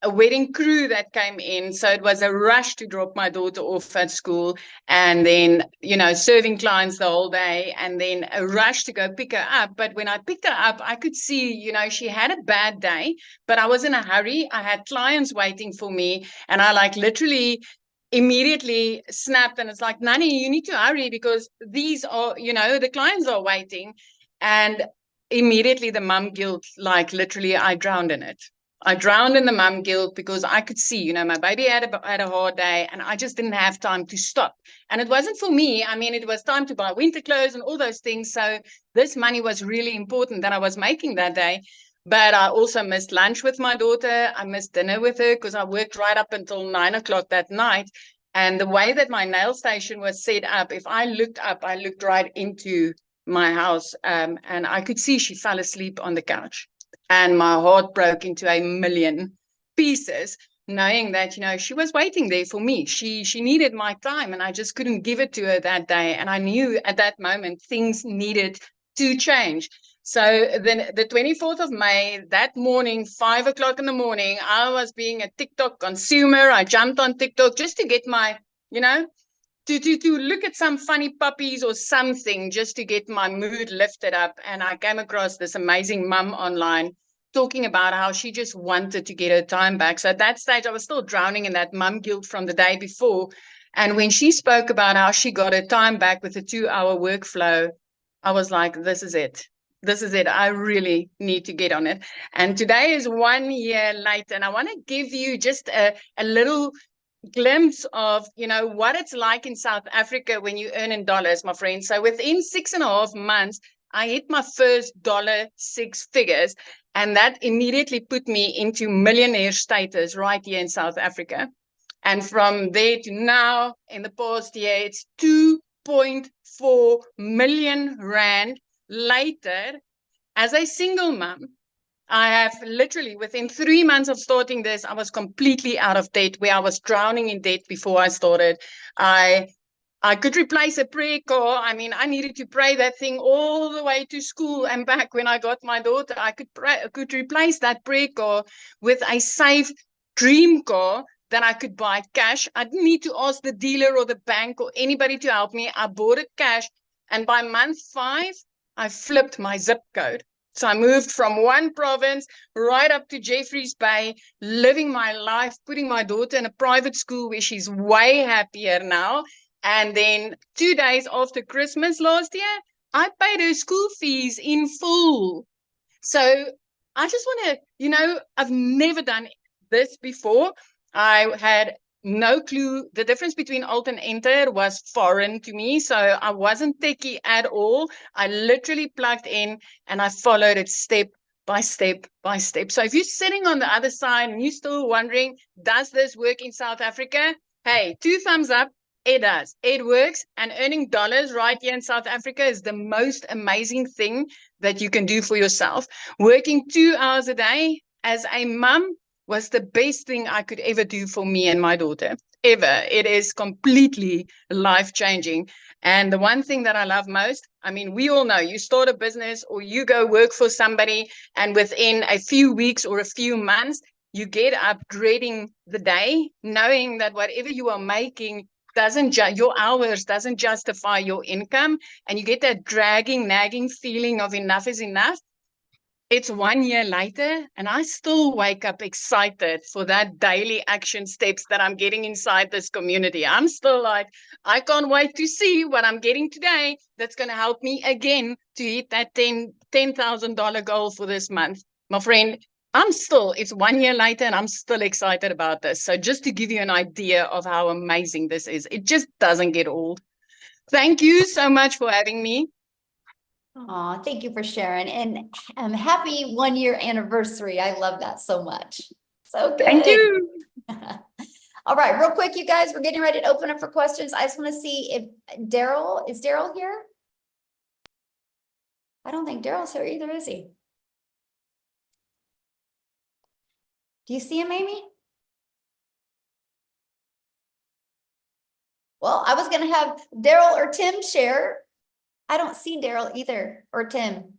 a wedding crew that came in. So it was a rush to drop my daughter off at school, and then, you know, serving clients the whole day, and then a rush to go pick her up. But when I picked her up, I could see, you know, she had a bad day, but I was in a hurry. I had clients waiting for me, and I like literally immediately snapped, and it's like, Nani, you need to hurry because these are, you know, the clients are waiting. And immediately the mum guilt, like literally I drowned in it. I drowned in the mum guilt because I could see, you know, my baby had a hard day, and I just didn't have time to stop. And it wasn't for me. I mean, it was time to buy winter clothes and all those things. So this money was really important that I was making that day. But I also missed lunch with my daughter. I missed dinner with her because I worked right up until 9 o'clock that night. And the way that my nail station was set up, if I looked up, I looked right into my house, and I could see she fell asleep on the couch. And my heart broke into a million pieces, knowing that, you know, she was waiting there for me. She needed my time, and I just couldn't give it to her that day. And I knew at that moment things needed to change. So then the 24th of May, that morning, 5 o'clock in the morning, I was being a TikTok consumer. I jumped on TikTok just to get my, you know, to look at some funny puppies or something, just to get my mood lifted up. And I came across this amazing mum online talking about how she just wanted to get her time back. So at that stage, I was still drowning in that mum guilt from the day before. And when she spoke about how she got her time back with a 2-hour workflow, I was like, this is it. This is it. I really need to get on it. And today is 1 year later. And I want to give you just a little glimpse of, you know, what it's like in South Africa when you earn in dollars, my friend. So within 6.5 months, I hit my first $6 figures, and that immediately put me into millionaire status right here in South Africa. And from there to now, in the past year, it's 2.4 million rand later as a single mom. I have literally, within 3 months of starting this, I was completely out of debt, where I was drowning in debt before I started. I could replace a prayer car. I mean, I needed to pray that thing all the way to school and back. When I got my daughter, I could replace that prayer car with a safe dream car that I could buy cash. I didn't need to ask the dealer or the bank or anybody to help me. I bought it cash. And by month 5, I flipped my zip code. So I moved from one province right up to Jeffreys Bay, living my life, putting my daughter in a private school where she's way happier now. And then 2 days after Christmas last year, I paid her school fees in full. So I just want to, you know, I've never done this before. I had no clue. The difference between alt and enter was foreign to me. So I wasn't techie at all. I literally plugged in and I followed it step by step by step. So if you're sitting on the other side and you're still wondering, does this work in South Africa? Hey, 2 thumbs up. It does. It works. And earning dollars right here in South Africa is the most amazing thing that you can do for yourself. Working 2 hours a day as a mum was the best thing I could ever do for me and my daughter, ever. It is completely life-changing. And the one thing that I love most, I mean, we all know, you start a business or you go work for somebody, and within a few weeks or a few months, you get up dreading the day, knowing that whatever you are making your hours doesn't justify your income, and you get that dragging, nagging feeling of enough is enough. It's 1 year later, and I still wake up excited for that daily action steps that I'm getting inside this community. I'm still like, I can't wait to see what I'm getting today that's going to help me again to hit that $10,000 goal for this month. My friend, it's 1 year later, and I'm still excited about this. So just to give you an idea of how amazing this is, it just doesn't get old. Thank you so much for having me. Oh, thank you for sharing, and happy 1 year anniversary. I love that so much. So good. Thank you. All right, real quick, you guys, we're getting ready to open up for questions. I just want to see if is Daryl here? I don't think Daryl's here either, is he? Do you see him, Amy? Well, I was going to have Daryl or Tim share. I don't see Daryl either, or Tim.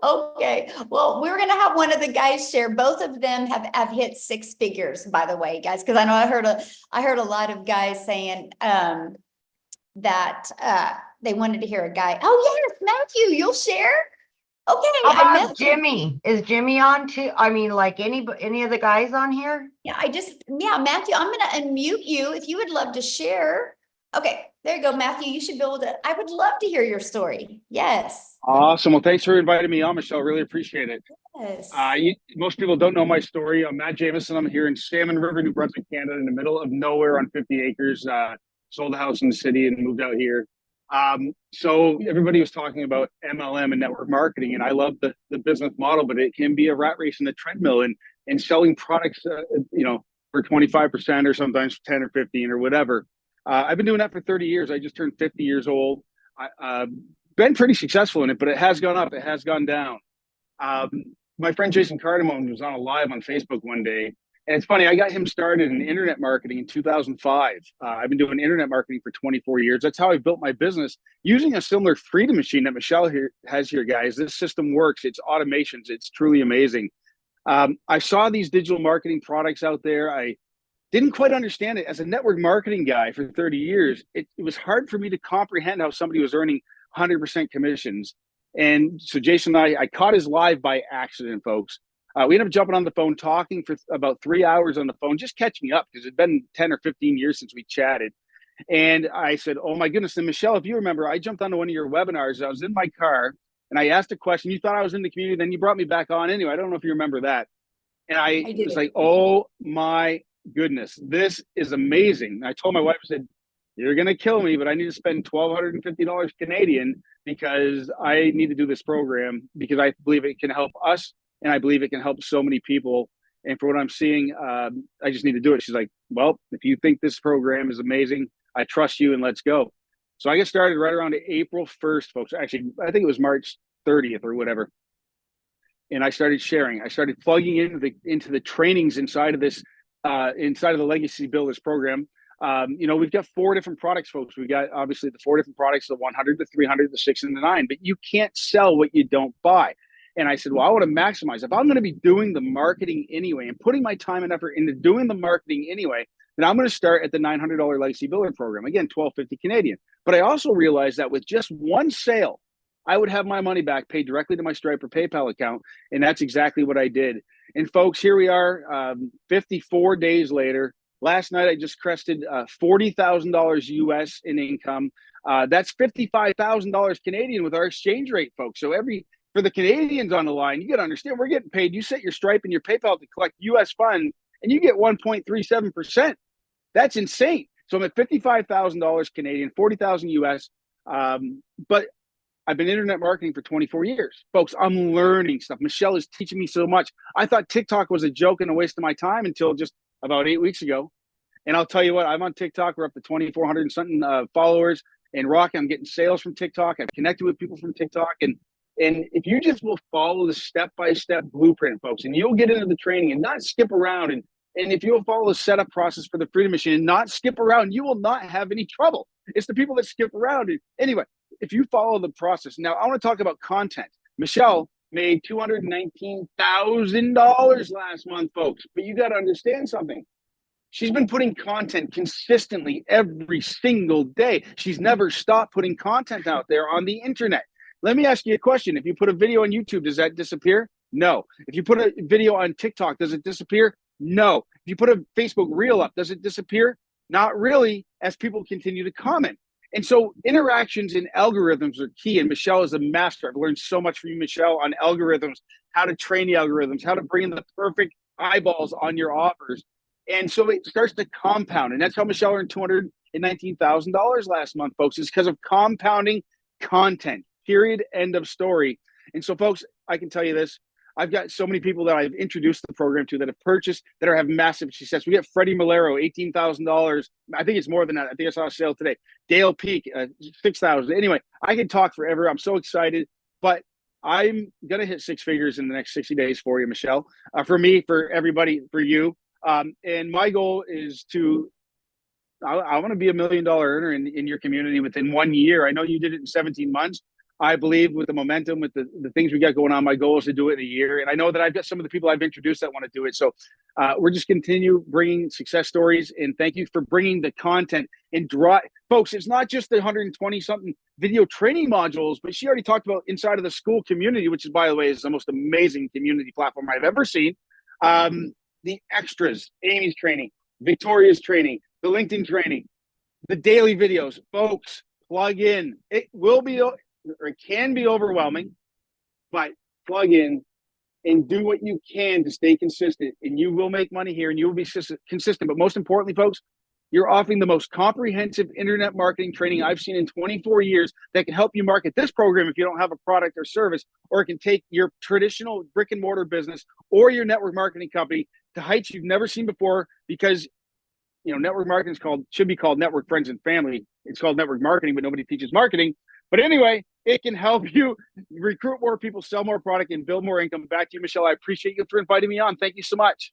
Okay, well, we're gonna have one of the guys share. Both of them have hit six figures, by the way, guys, because I know I heard a lot of guys saying that they wanted to hear a guy. Oh yes, Matthew, you'll share. Okay, How I about met Jimmy? Is Jimmy on too? I mean, like any of the guys on here? Yeah, Matthew, I'm gonna unmute you if you would love to share. Okay, there you go, Matthew. You should be able to. I would love to hear your story. Yes. Awesome. Well, thanks for inviting me on, Michelle. Really appreciate it. Yes. Most people don't know my story. I'm Matt Jamison. I'm here in Salmon River, New Brunswick, Canada, in the middle of nowhere on 50 acres. Sold a house in the city and moved out here. So everybody was talking about MLM and network marketing, and I love the business model, but it can be a rat race in the treadmill and selling products, for 25% or sometimes 10 or 15 or whatever. I've been doing that for 30 years. I just turned 50 years old. Been pretty successful in it, but it has gone up, it has gone down. My friend Jason Cardamone was on a live on Facebook one day, and it's funny, I got him started in internet marketing in 2005. I've been doing internet marketing for 24 years. That's how I built my business using a similar freedom machine that Michelle has here, guys. This system works. It's automations. It's truly amazing. I saw these digital marketing products out there. I didn't quite understand it. As a network marketing guy for 30 years, it was hard for me to comprehend how somebody was earning 100% commissions. And so Jason and I caught his live by accident, folks. We ended up jumping on the phone, talking for about 3 hours on the phone, just catching up because it'd been 10 or 15 years since we chatted. And I said, oh my goodness. And Michelle, if you remember, I jumped onto one of your webinars. I was in my car and I asked a question. You thought I was in the community. Then you brought me back on anyway. I don't know if you remember that. And I was like, oh my goodness, this is amazing. I told my wife, I said, you're going to kill me, but I need to spend $1,250 Canadian because I need to do this program because I believe it can help us. And I believe it can help so many people. And for what I'm seeing, I just need to do it. She's like, well, if you think this program is amazing, I trust you and let's go. So I get started right around April 1st, folks. Actually, I think it was March 30th or whatever. And I started sharing. I started plugging into the trainings inside of this, inside of the Legacy Builders program. We've got 4 different products, folks. We got obviously the 4 different products, the 100, the 300, the 6, and the 9, but you can't sell what you don't buy. And I said, well, I want to maximize. If I'm going to be doing the marketing anyway and putting my time and effort into doing the marketing anyway, then I'm going to start at the $900 Legacy Builder program. Again, $1,250 Canadian. But I also realized that with just one sale, I would have my money back paid directly to my Stripe or PayPal account. And that's exactly what I did. And folks, here we are 54 days later. Last night, I just crested $40,000 US in income. That's $55,000 Canadian with our exchange rate, folks. So for the Canadians on the line, you got to understand, we're getting paid. You set your Stripe and your PayPal to collect US funds, and you get 1.37%. That's insane. So I'm at $55,000 Canadian, 40,000 US. But I've been internet marketing for 24 years. Folks, I'm learning stuff. Michelle is teaching me so much. I thought TikTok was a joke and a waste of my time until just about 8 weeks ago. And I'll tell you what, I'm on TikTok. We're up to 2,400 and something followers. And Rock, I'm getting sales from TikTok. I've connected with people from TikTok. And if you just will follow the step-by-step blueprint, folks, and you'll get into the training and not skip around. And if you'll follow the setup process for the Freedom Machine and not skip around, you will not have any trouble. It's the people that skip around. Anyway, if you follow the process. Now, I want to talk about content. Michelle made $219,000 last month, folks. But you got to understand something. She's been putting content consistently every single day. She's never stopped putting content out there on the internet. Let me ask you a question. If you put a video on YouTube, does that disappear? No. If you put a video on TikTok, does it disappear? No. If you put a Facebook reel up, does it disappear? Not really, as people continue to comment. And so interactions and algorithms are key. And Michelle is a master. I've learned so much from you, Michelle, on algorithms, how to train the algorithms, how to bring in the perfect eyeballs on your offers. And so it starts to compound. And that's how Michelle earned $219,000 last month, folks. It's because of compounding content, period, end of story. And so, folks, I can tell you this. I've got so many people that I've introduced the program to that have purchased, that have massive success. We get Freddie Malero, $18,000. I think it's more than that. I think I saw a sale today. Dale Peak, $6,000. Anyway, I can talk forever. I'm so excited. But I'm going to hit 6 figures in the next 60 days for you, Michelle. For me, for everybody, for you. And my goal is I want to be $1 million earner in your community within 1 year. I know you did it in 17 months. I believe with the momentum, with the things we got going on, my goal is to do it in a year. And I know that I've got some of the people I've introduced that want to do it. So we're just continue bringing success stories. And thank you for bringing the content and folks, it's not just the 120 something video training modules, but she already talked about inside of the school community, which is, by the way, is the most amazing community platform I've ever seen. The extras, Amy's training, Victoria's training, the LinkedIn training, the daily videos, folks, plug in. It will be, or it can be overwhelming, but plug in and do what you can to stay consistent, and you will make money here and you will be consistent. But most importantly, folks, you're offering the most comprehensive internet marketing training I've seen in 24 years that can help you market this program if you don't have a product or service, or it can take your traditional brick and mortar business or your network marketing company to heights you've never seen before, because network marketing should be called network friends and family. It's called network marketing, but nobody teaches marketing. But anyway, it can help you recruit more people, sell more product, and build more income. Back to you, Michelle. I appreciate you for inviting me on. Thank you so much.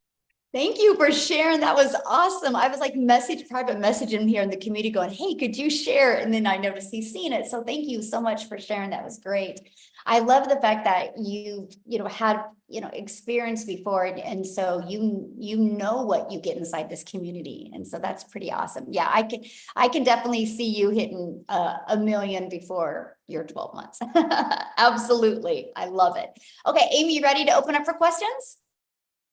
Thank you for sharing. That was awesome. I was like private messaging here in the community going, hey, could you share? And then I noticed he's seen it. So thank you so much for sharing. That was great. I love the fact that you had, experience before. And so you know what you get inside this community. And so that's pretty awesome. Yeah, I can definitely see you hitting a million before your 12 months. Absolutely. I love it. Okay, Amy, you ready to open up for questions?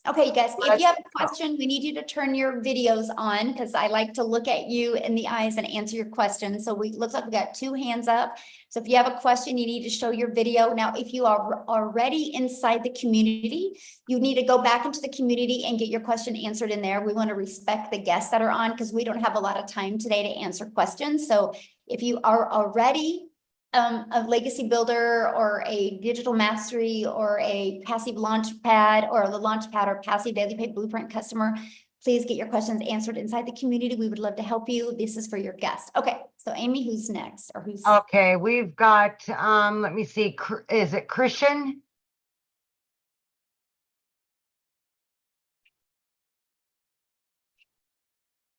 Okay, you guys, if you have a question, we need you to turn your videos on, because I like to look at you in the eyes and answer your questions. So looks like we got 2 hands up. So if you have a question, you need to show your video. Now, if you are already inside the community, you need to go back into the community and get your question answered in there. We want to respect the guests that are on, because we don't have a lot of time today to answer questions. So if you are already a legacy builder or a digital mastery or a passive launchpad or the launchpad or passive daily pay blueprint customer, please get your questions answered inside the community. We would love to help you. This is for your guest. Okay, so Amy, who's next? Or who's okay? We've got let me see, is it Christian?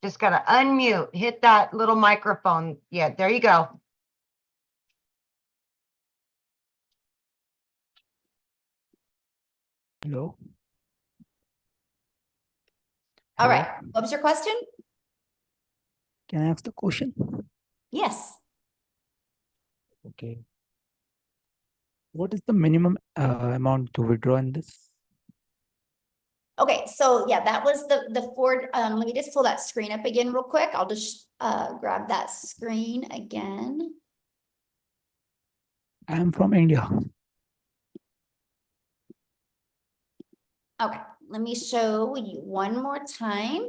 Just gotta unmute, hit that little microphone. Yeah, there you go. Hello. all right? What was your question? Can I ask the question? Yes. Okay. What is the minimum amount to withdraw in this? Okay, so yeah, that was the Ford. Let me just pull that screen up again real quick. I'll just grab that screen again. I am from India. Okay, let me show you one more time.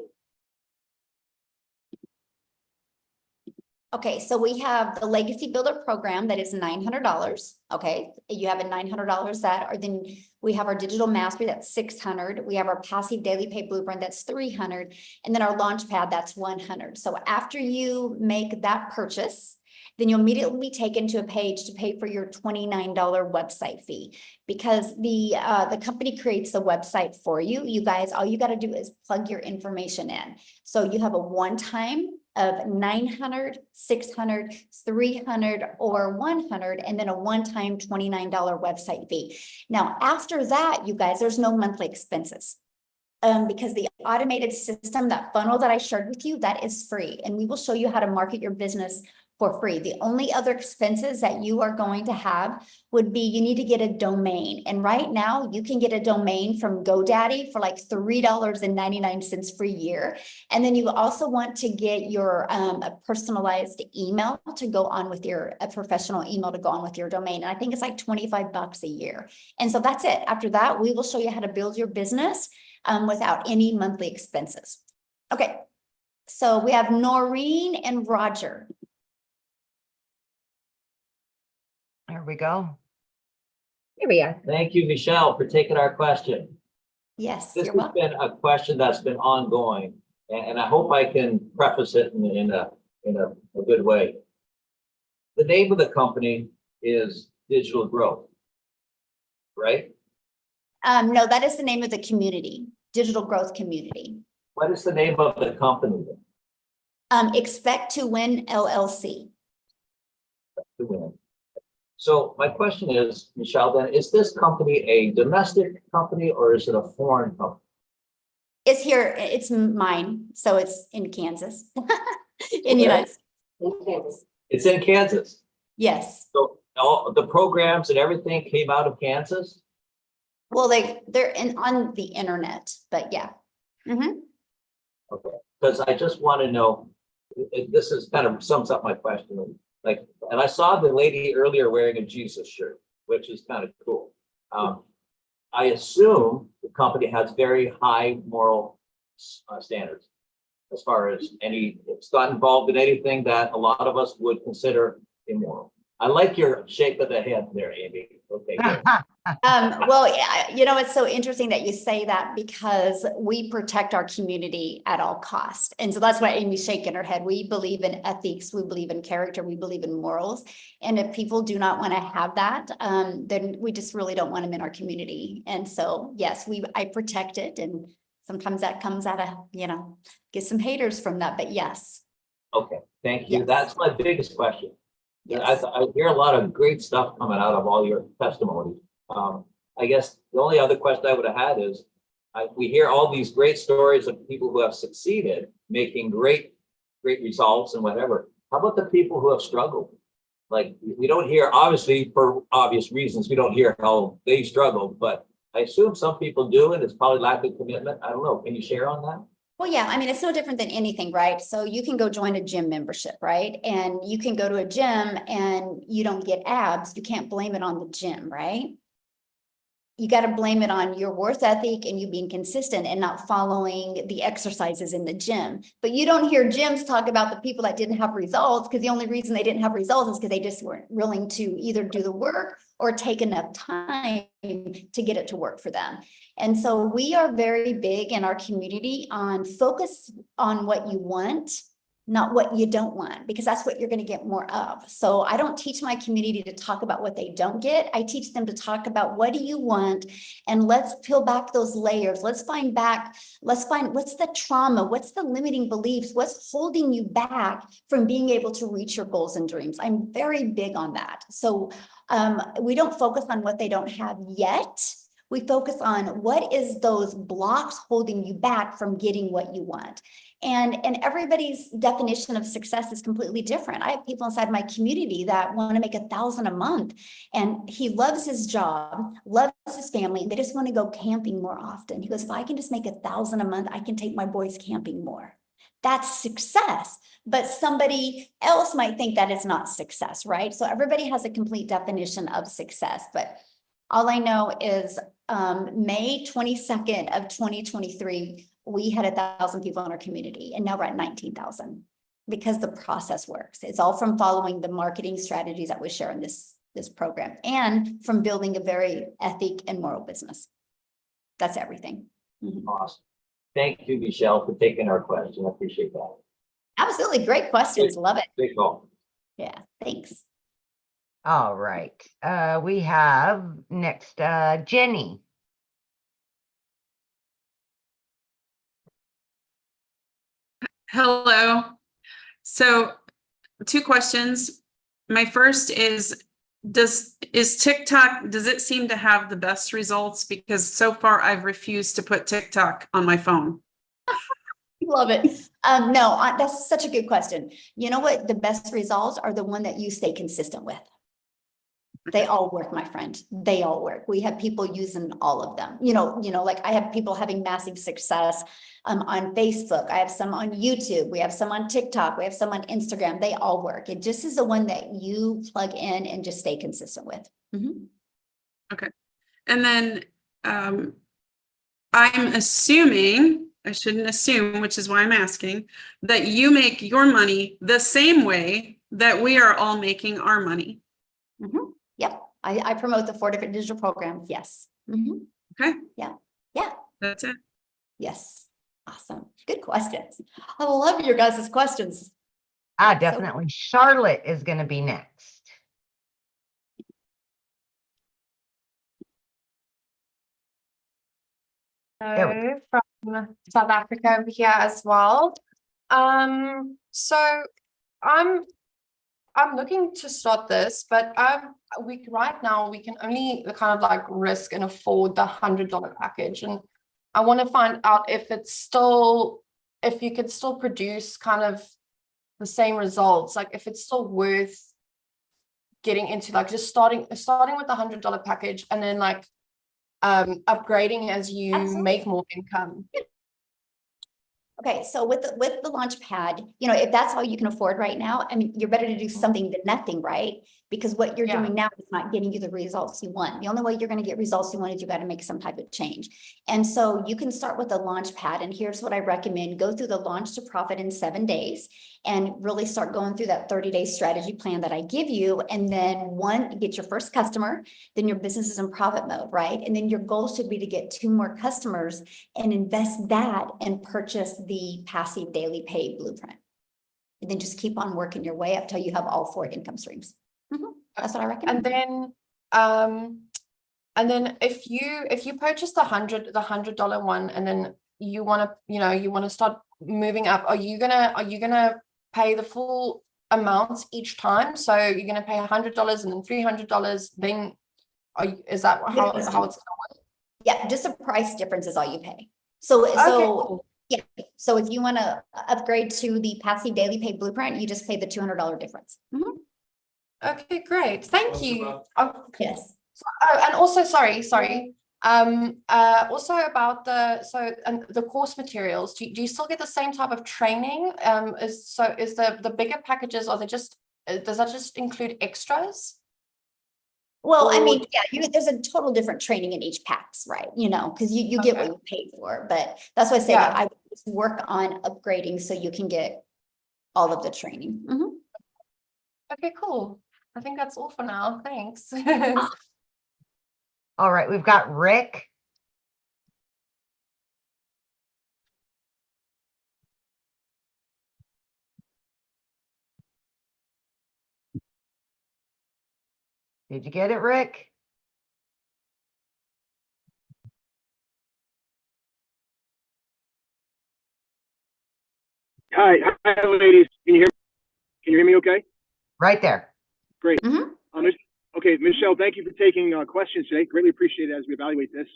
Okay, so we have the Legacy Builder program that is $900. Okay, you have a $900 that, or then we have our Digital Mastery that's $600. We have our Passive Daily Pay Blueprint that's $300, and then our Launchpad that's $100. So after you make that purchase, then you'll immediately be taken to a page to pay for your $29 website fee, because the company creates the website for you. You guys, all you got to do is plug your information in. So you have a one-time of 900, 600, 300, or 100, and then a one-time $29 website fee. Now, after that, you guys, there's no monthly expenses. Because the automated system, that funnel that I shared with you, that is free. And we will show you how to market your business for free. The only other expenses that you are going to have would be, you need to get a domain. And right now you can get a domain from GoDaddy for like $3.99 per year. And then you also want to get your a personalized email to go on with a professional email to go on with your domain. And I think it's like $25 a year. And so that's it. After that, we will show you how to build your business without any monthly expenses. Okay, so we have Noreen and Roger. There we go. Here we are. Thank you, Michelle, for taking our question. Yes, This you're has welcome. been a question that's been ongoing, and I hope I can preface it in a good way. The name of the company is Digital Growth, right? No, that is the name of the community, Digital Growth Community. What is the name of the company then? Expect to Win LLC. To win. So my question is, Michelle, then, is this company a domestic company or is it a foreign company? It's here, it's mine, so it's in Kansas, in the Okay. United States. It's in Kansas. Yes. So all the programs and everything came out of Kansas? Well, they're on the internet, but yeah. Mhm. Okay, because I just want to know, this is kind of sums up my question. Like, and I saw the lady earlier wearing a Jesus shirt, which is kind of cool. I assume the company has very high moral standards as far as it's not involved in anything that a lot of us would consider immoral. I like your shake of the head there, Amy. Okay, good. Well, you know, it's so interesting that you say that because we protect our community at all costs. And so that's why Amy's shaking her head. We believe in ethics, we believe in character, we believe in morals. And if people do not want to have that, then we just really don't want them in our community. And so, yes, I protect it. And sometimes that comes out of, get some haters from that, but yes. Okay, thank you. Yes. That's my biggest question. Yes. I hear a lot of great stuff coming out of all your testimonies. I guess the only other question I would have had is, we hear all these great stories of people who have succeeded, making great results and whatever. How about the people who have struggled? Like, we don't hear, obviously, for obvious reasons, we don't hear how they struggled, but I assume some people do, and it's probably lack of commitment. I don't know. Can you share on that? Well, yeah, I mean, it's no different than anything, right? So you can go join a gym membership, right? And you can go to a gym and you don't get abs. You can't blame it on the gym, right? You got to blame it on your work ethic and you being consistent and not following the exercises in the gym. But you don't hear gyms talk about the people that didn't have results, because the only reason they didn't have results is because they just weren't willing to either do the work or take enough time to get it to work for them. And so we are very big in our community on focus on what you want, not what you don't want, because that's what you're going to get more of. So I don't teach my community to talk about what they don't get. I teach them to talk about what do you want, and let's peel back those layers. Let's find what's the trauma, what's the limiting beliefs, what's holding you back from being able to reach your goals and dreams. I'm very big on that. So we don't focus on what they don't have yet. We focus on what is those blocks holding you back from getting what you want. And everybody's definition of success is completely different. I have people inside my community that want to make $1,000 a month, and he loves his job, loves his family, and they just want to go camping more often. He goes, if I can just make $1,000 a month, I can take my boys camping more. That's success. But somebody else might think that is not success, right? So everybody has a complete definition of success. But all I know is May 22nd of 2023, we had 1,000 people in our community, and now we're at 19,000 because the process works. It's all from following the marketing strategies that we share in this program, and from building a very ethic and moral business. That's everything. Mm-hmm. Awesome. Thank you, Michelle, for taking our question. I appreciate that. Absolutely. Great questions. Love it. Big call. Yeah. Thanks. All right. We have next, Jenny. Hello. So 2 questions. My first is TikTok, does it seem to have the best results? Because so far I've refused to put TikTok on my phone. Love it. No, that's such a good question. You know what? The best results are the one that you stay consistent with. They all work, my friend. They all work. We have people using all of them. Like I have people having massive success on Facebook. I have some on YouTube. We have some on TikTok. We have some on Instagram. They all work. It just is the one that you plug in and just stay consistent with. Mm-hmm. Okay. And then I'm assuming, I shouldn't assume, which is why I'm asking, that you make your money the same way that we are all making our money. Mm-hmm. Yep. I promote the 4 different digital programs. Yes. Mm-hmm. Okay. Yeah. Yeah. That's it. Yes. Awesome. Good questions. I love your guys' questions. Definitely. Charlotte is going to be next. Hello from South Africa over here as well. So I'm I'm looking to start this, but right now we can only kind of like risk and afford the $100 package, and I want to find out if you could still produce kind of the same results, like if it's still worth getting into, like just starting with the $100 package and then like upgrading as you make more income. Okay, so with the launch pad, if that's all you can afford right now, I mean, you're better to do something than nothing, right? Because what you're doing now is not getting you the results you want. The only way you're going to get results you want is you got to make some type of change. And so you can start with a launch pad. And here's what I recommend. Go through the launch to profit in 7 days and really start going through that 30-day strategy plan that I give you. And then get your first customer, then your business is in profit mode, right? And then your goal should be to get 2 more customers and invest that and purchase the passive daily pay blueprint. And then just keep on working your way up till you have all 4 income streams. That's what I recommend. And then if you purchase the $100 one, and then you want to start moving up, are you gonna pay the full amounts each time? So you're gonna pay $100 and then $300. Then is that how it's gonna work? Yeah, just a price difference is all you pay. So cool. Yeah. So if you want to upgrade to the passive daily pay blueprint, you just pay the $200 difference. Okay, great. Thank you. Yes. And also, sorry. Also about the course materials. Do you still get the same type of training? Is the bigger packages, does that just include extras? Well, I mean, yeah, there's a total different training in each packs, right? Because you get what you pay for, but that's why I say that I would just work on upgrading so you can get all of the training. Okay, cool. I think that's all for now. Thanks. All right, we've got Rick. Did you get it, Rick? Hi, ladies. Can you hear me okay? Right there. Great. Okay, Michelle, thank you for taking questions today. Greatly appreciate it as we evaluate this.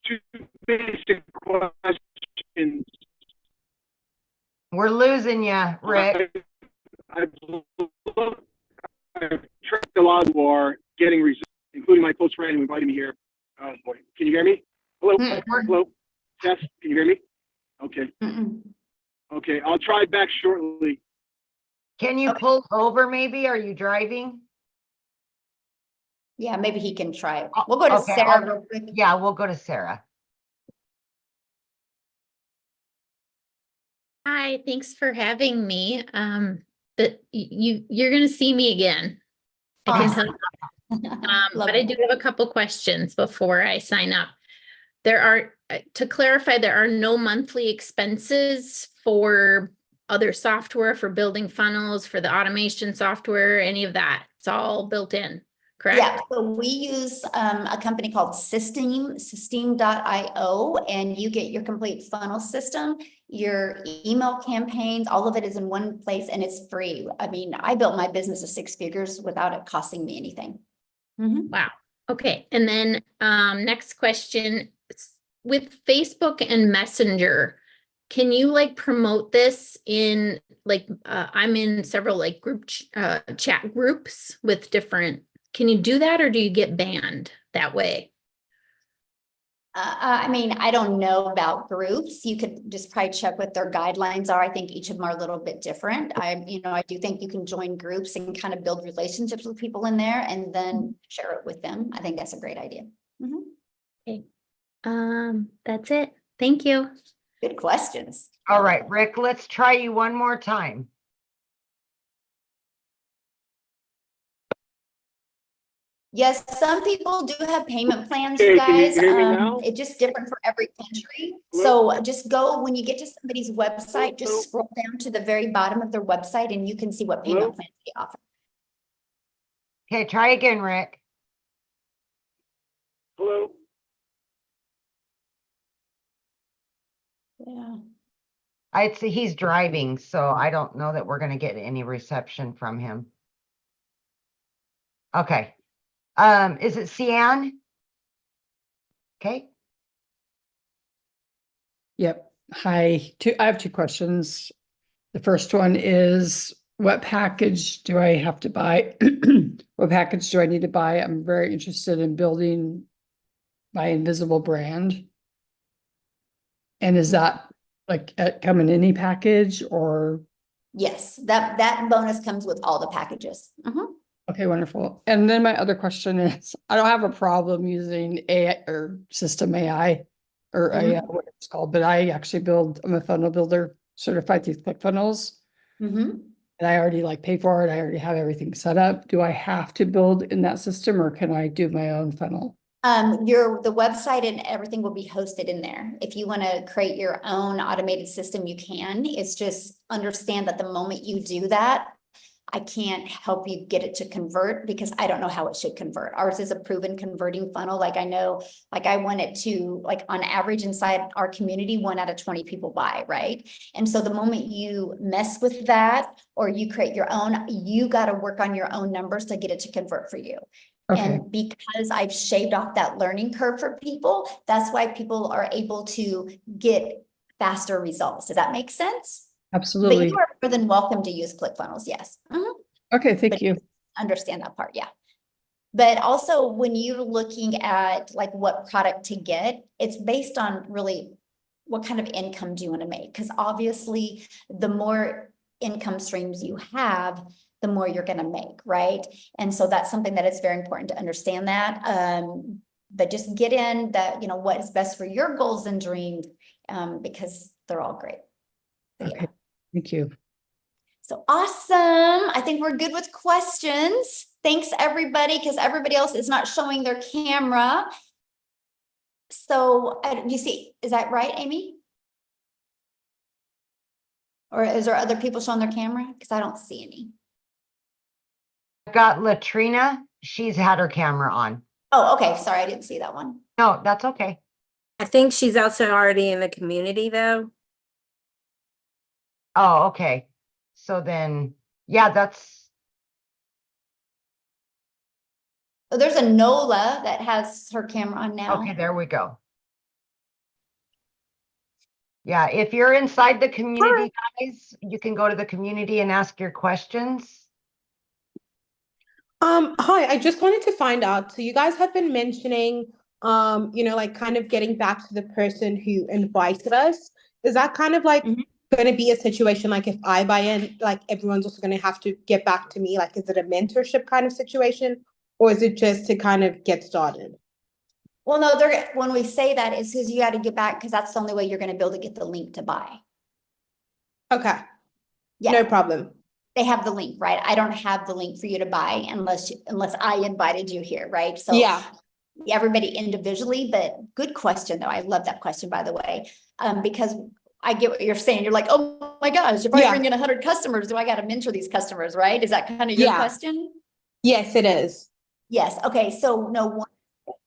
2 basic questions. We're losing you, Rick. I've tracked a lot who are getting results, including my close friend who invited me here. Oh boy, can you hear me? Hello, hello, Tess, can you hear me? Okay. Okay, I'll try back shortly. Can you pull over maybe? Are you driving? Yeah, maybe he can try it. We'll go to Sarah real quick. Yeah, we'll go to Sarah. Hi, thanks for having me. But you're going to see me again. I can tell you. But I do have a couple questions before I sign up. To clarify, there are no monthly expenses for other software, for building funnels, for the automation software, any of that. It's all built in, correct? Yeah, so we use a company called Systeme.io, and you get your complete funnel system, your email campaigns, all of it is in one place and it's free. I mean, I built my business of 6 figures without it costing me anything. Wow. Okay. And then next question, with Facebook and Messenger, can you promote this in I'm in several group chat groups with different, can you do that or do you get banned that way? I mean, I don't know about groups. You could just probably check what their guidelines are. I think each of them are a little bit different. I do think you can join groups and kind of build relationships with people in there and then share it with them. I think that's a great idea. Okay. That's it. Thank you. Good questions. All right, Rick, let's try you one more time. Yes, some people do have payment plans, Okay, you can you guys. hear me now? It's just different for every country. Hello? So just go, when you get to somebody's website, just scroll down to the very bottom of their website and you can see what payment plans they offer. Okay, try again, Rick. Hello? Yeah. He's driving, so I don't know that we're gonna get any reception from him. Okay. Is it Cian? Okay. Yep. Hi. I have 2 questions. The first one is, what package do I have to buy? What package do I need to buy? I'm very interested in building my invisible brand. And is that like come in any package or? Yes, that bonus comes with all the packages. Okay, wonderful. And then my other question is, I don't have a problem using AI or system AI or AI, what it's called, but I'm a funnel builder certified through ClickFunnels. And I already pay for it. I already have everything set up. Do I have to build in that system or can I do my own funnel? The website and everything will be hosted in there. If you want to create your own automated system, you can. It's just understand that the moment you do that, I can't help you get it to convert because I don't know how it should convert. Ours is a proven converting funnel. I know, I want it to, on average inside our community, 1 out of 20 people buy, right? And so the moment you mess with that or you create your own, you got to work on your own numbers to get it to convert for you. Okay. And because I've shaved off that learning curve for people, that's why people are able to get faster results. Does that make sense? Absolutely. But you are more than welcome to use ClickFunnels, yes. Okay, thank you. Understand that part, yeah. But also when you're looking at what product to get, it's based on really what kind of income do you want to make? Because obviously the more income streams you have, the more you're going to make, right? And so that's something that is very important to understand that. But just get in that, what is best for your goals and dreams, because they're all great. So, okay, thank you. So awesome. I think we're good with questions. Thanks everybody, because everybody else is not showing their camera. So you see, is that right, Amy? Or is there other people showing their camera? Because I don't see any. I've got Latrina. She's had her camera on. Oh, okay. Sorry, I didn't see that one. No, that's okay. I think she's also already in the community though. Oh, okay. So then, yeah, that's. Oh, there's a Nola that has her camera on now. Okay, there we go. Yeah, if you're inside the community, guys, you can go to the community and ask your questions. Hi, I just wanted to find out. So you guys have been mentioning, kind of getting back to the person who invited us. Is that kind of going to be a situation if I buy in, everyone's also going to have to get back to me? Is it a mentorship kind of situation, or is it just to kind of get started? Well, no, when we say that, it's because you got to get back because that's the only way you're going to be able to get the link to buy. Okay. Yeah. No problem. They have the link, right? I don't have the link for you to buy unless I invited you here, right? So yeah, everybody individually, but good question though. I love that question, by the way, because I get what you're saying. You're like, oh my gosh, if I bring in 100 customers, do I got to mentor these customers, right? Is that kind of your question? Yes, it is. Yes. Okay. So no.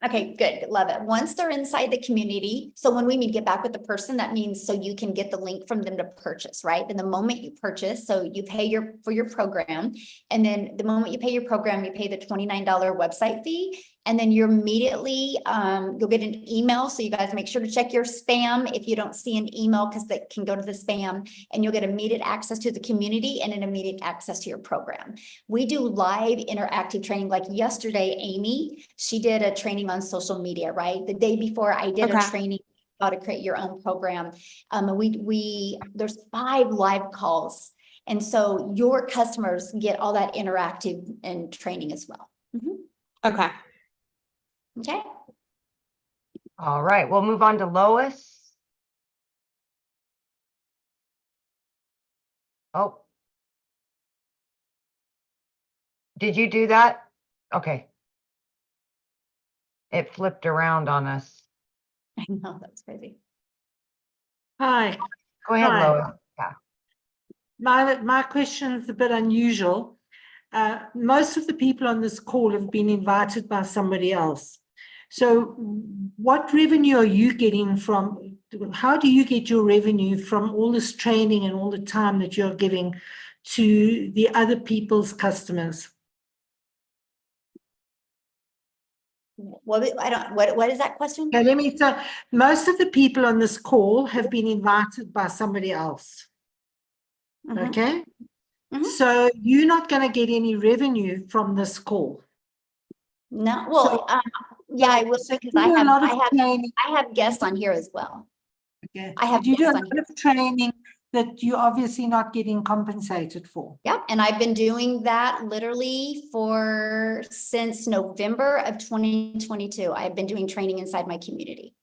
Okay, good. Love it. Once they're inside the community, so when we mean get back with the person, that means so you can get the link from them to purchase, right? Then the moment you purchase, so you pay for your program, and then the moment you pay your program, you pay the $29 website fee, and then you're immediately, you'll get an email. So you guys make sure to check your spam if you don't see an email, because that can go to the spam, and you'll get immediate access to the community and an immediate access to your program. We do live interactive training. Like yesterday, Amy, she did a training on social media, right? The day before I did a training how to create your own program. There's 5 live calls. And so your customers get all that interactive and training as well. Okay. Okay. All right, we'll move on to Lois. Oh. Did you do that? Okay. It flipped around on us. I know, that's crazy. Hi. Go ahead, Hi. Lois. Yeah. My question is a bit unusual. Most of the people on this call have been invited by somebody else. So what revenue are you getting from, how do you get your revenue from all this training and all the time that you're giving to the other people's customers? What what is that question? Okay, let me so most of the people on this call have been invited by somebody else. Okay. So you're not going to get any revenue from this call. No, well, yeah, I will, because I have guests on here as well. Okay. I have But you do a guests on lot of training that you're obviously not getting compensated for. Yep, and I've been doing that literally since November of 2022. I've been doing training inside my community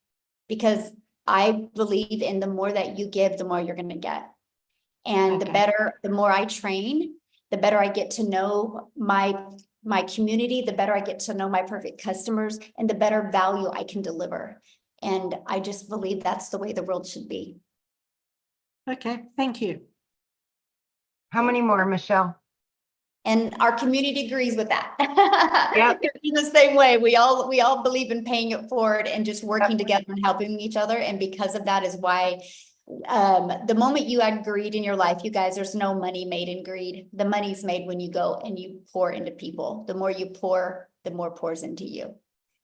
because I believe in the more that you give, the more you're going to get. And the more I train, the better I get to know my community, the better I get to know my perfect customers, and the better value I can deliver. And I just believe that's the way the world should be. Okay, thank you. How many more, Michelle? And our community agrees with that. Yep. In the same way, we all believe in paying it forward and just working together and helping each other. And because of that is why the moment you add greed in your life, you guys, there's no money made in greed. The money's made when you go and you pour into people. The more you pour, the more pours into you.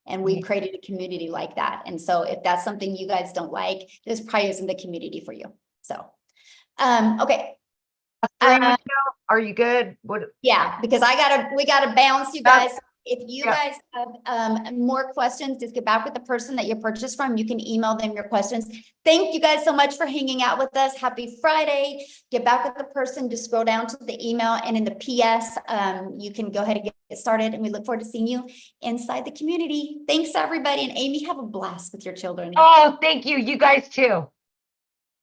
And we've created a community like that. And so if that's something you guys don't like, this probably isn't the community for you. So, okay. Are you good? What? Yeah, because we gotta bounce, you guys. If you guys have more questions, just get back with the person that you purchased from. You can email them your questions. Thank you guys so much for hanging out with us. Happy Friday. Get back with the person, just scroll down to the email, and in the PS, you can go ahead and get started, and we look forward to seeing you inside the community. Thanks everybody, and Amy, have a blast with your children. Oh, thank you. You guys too.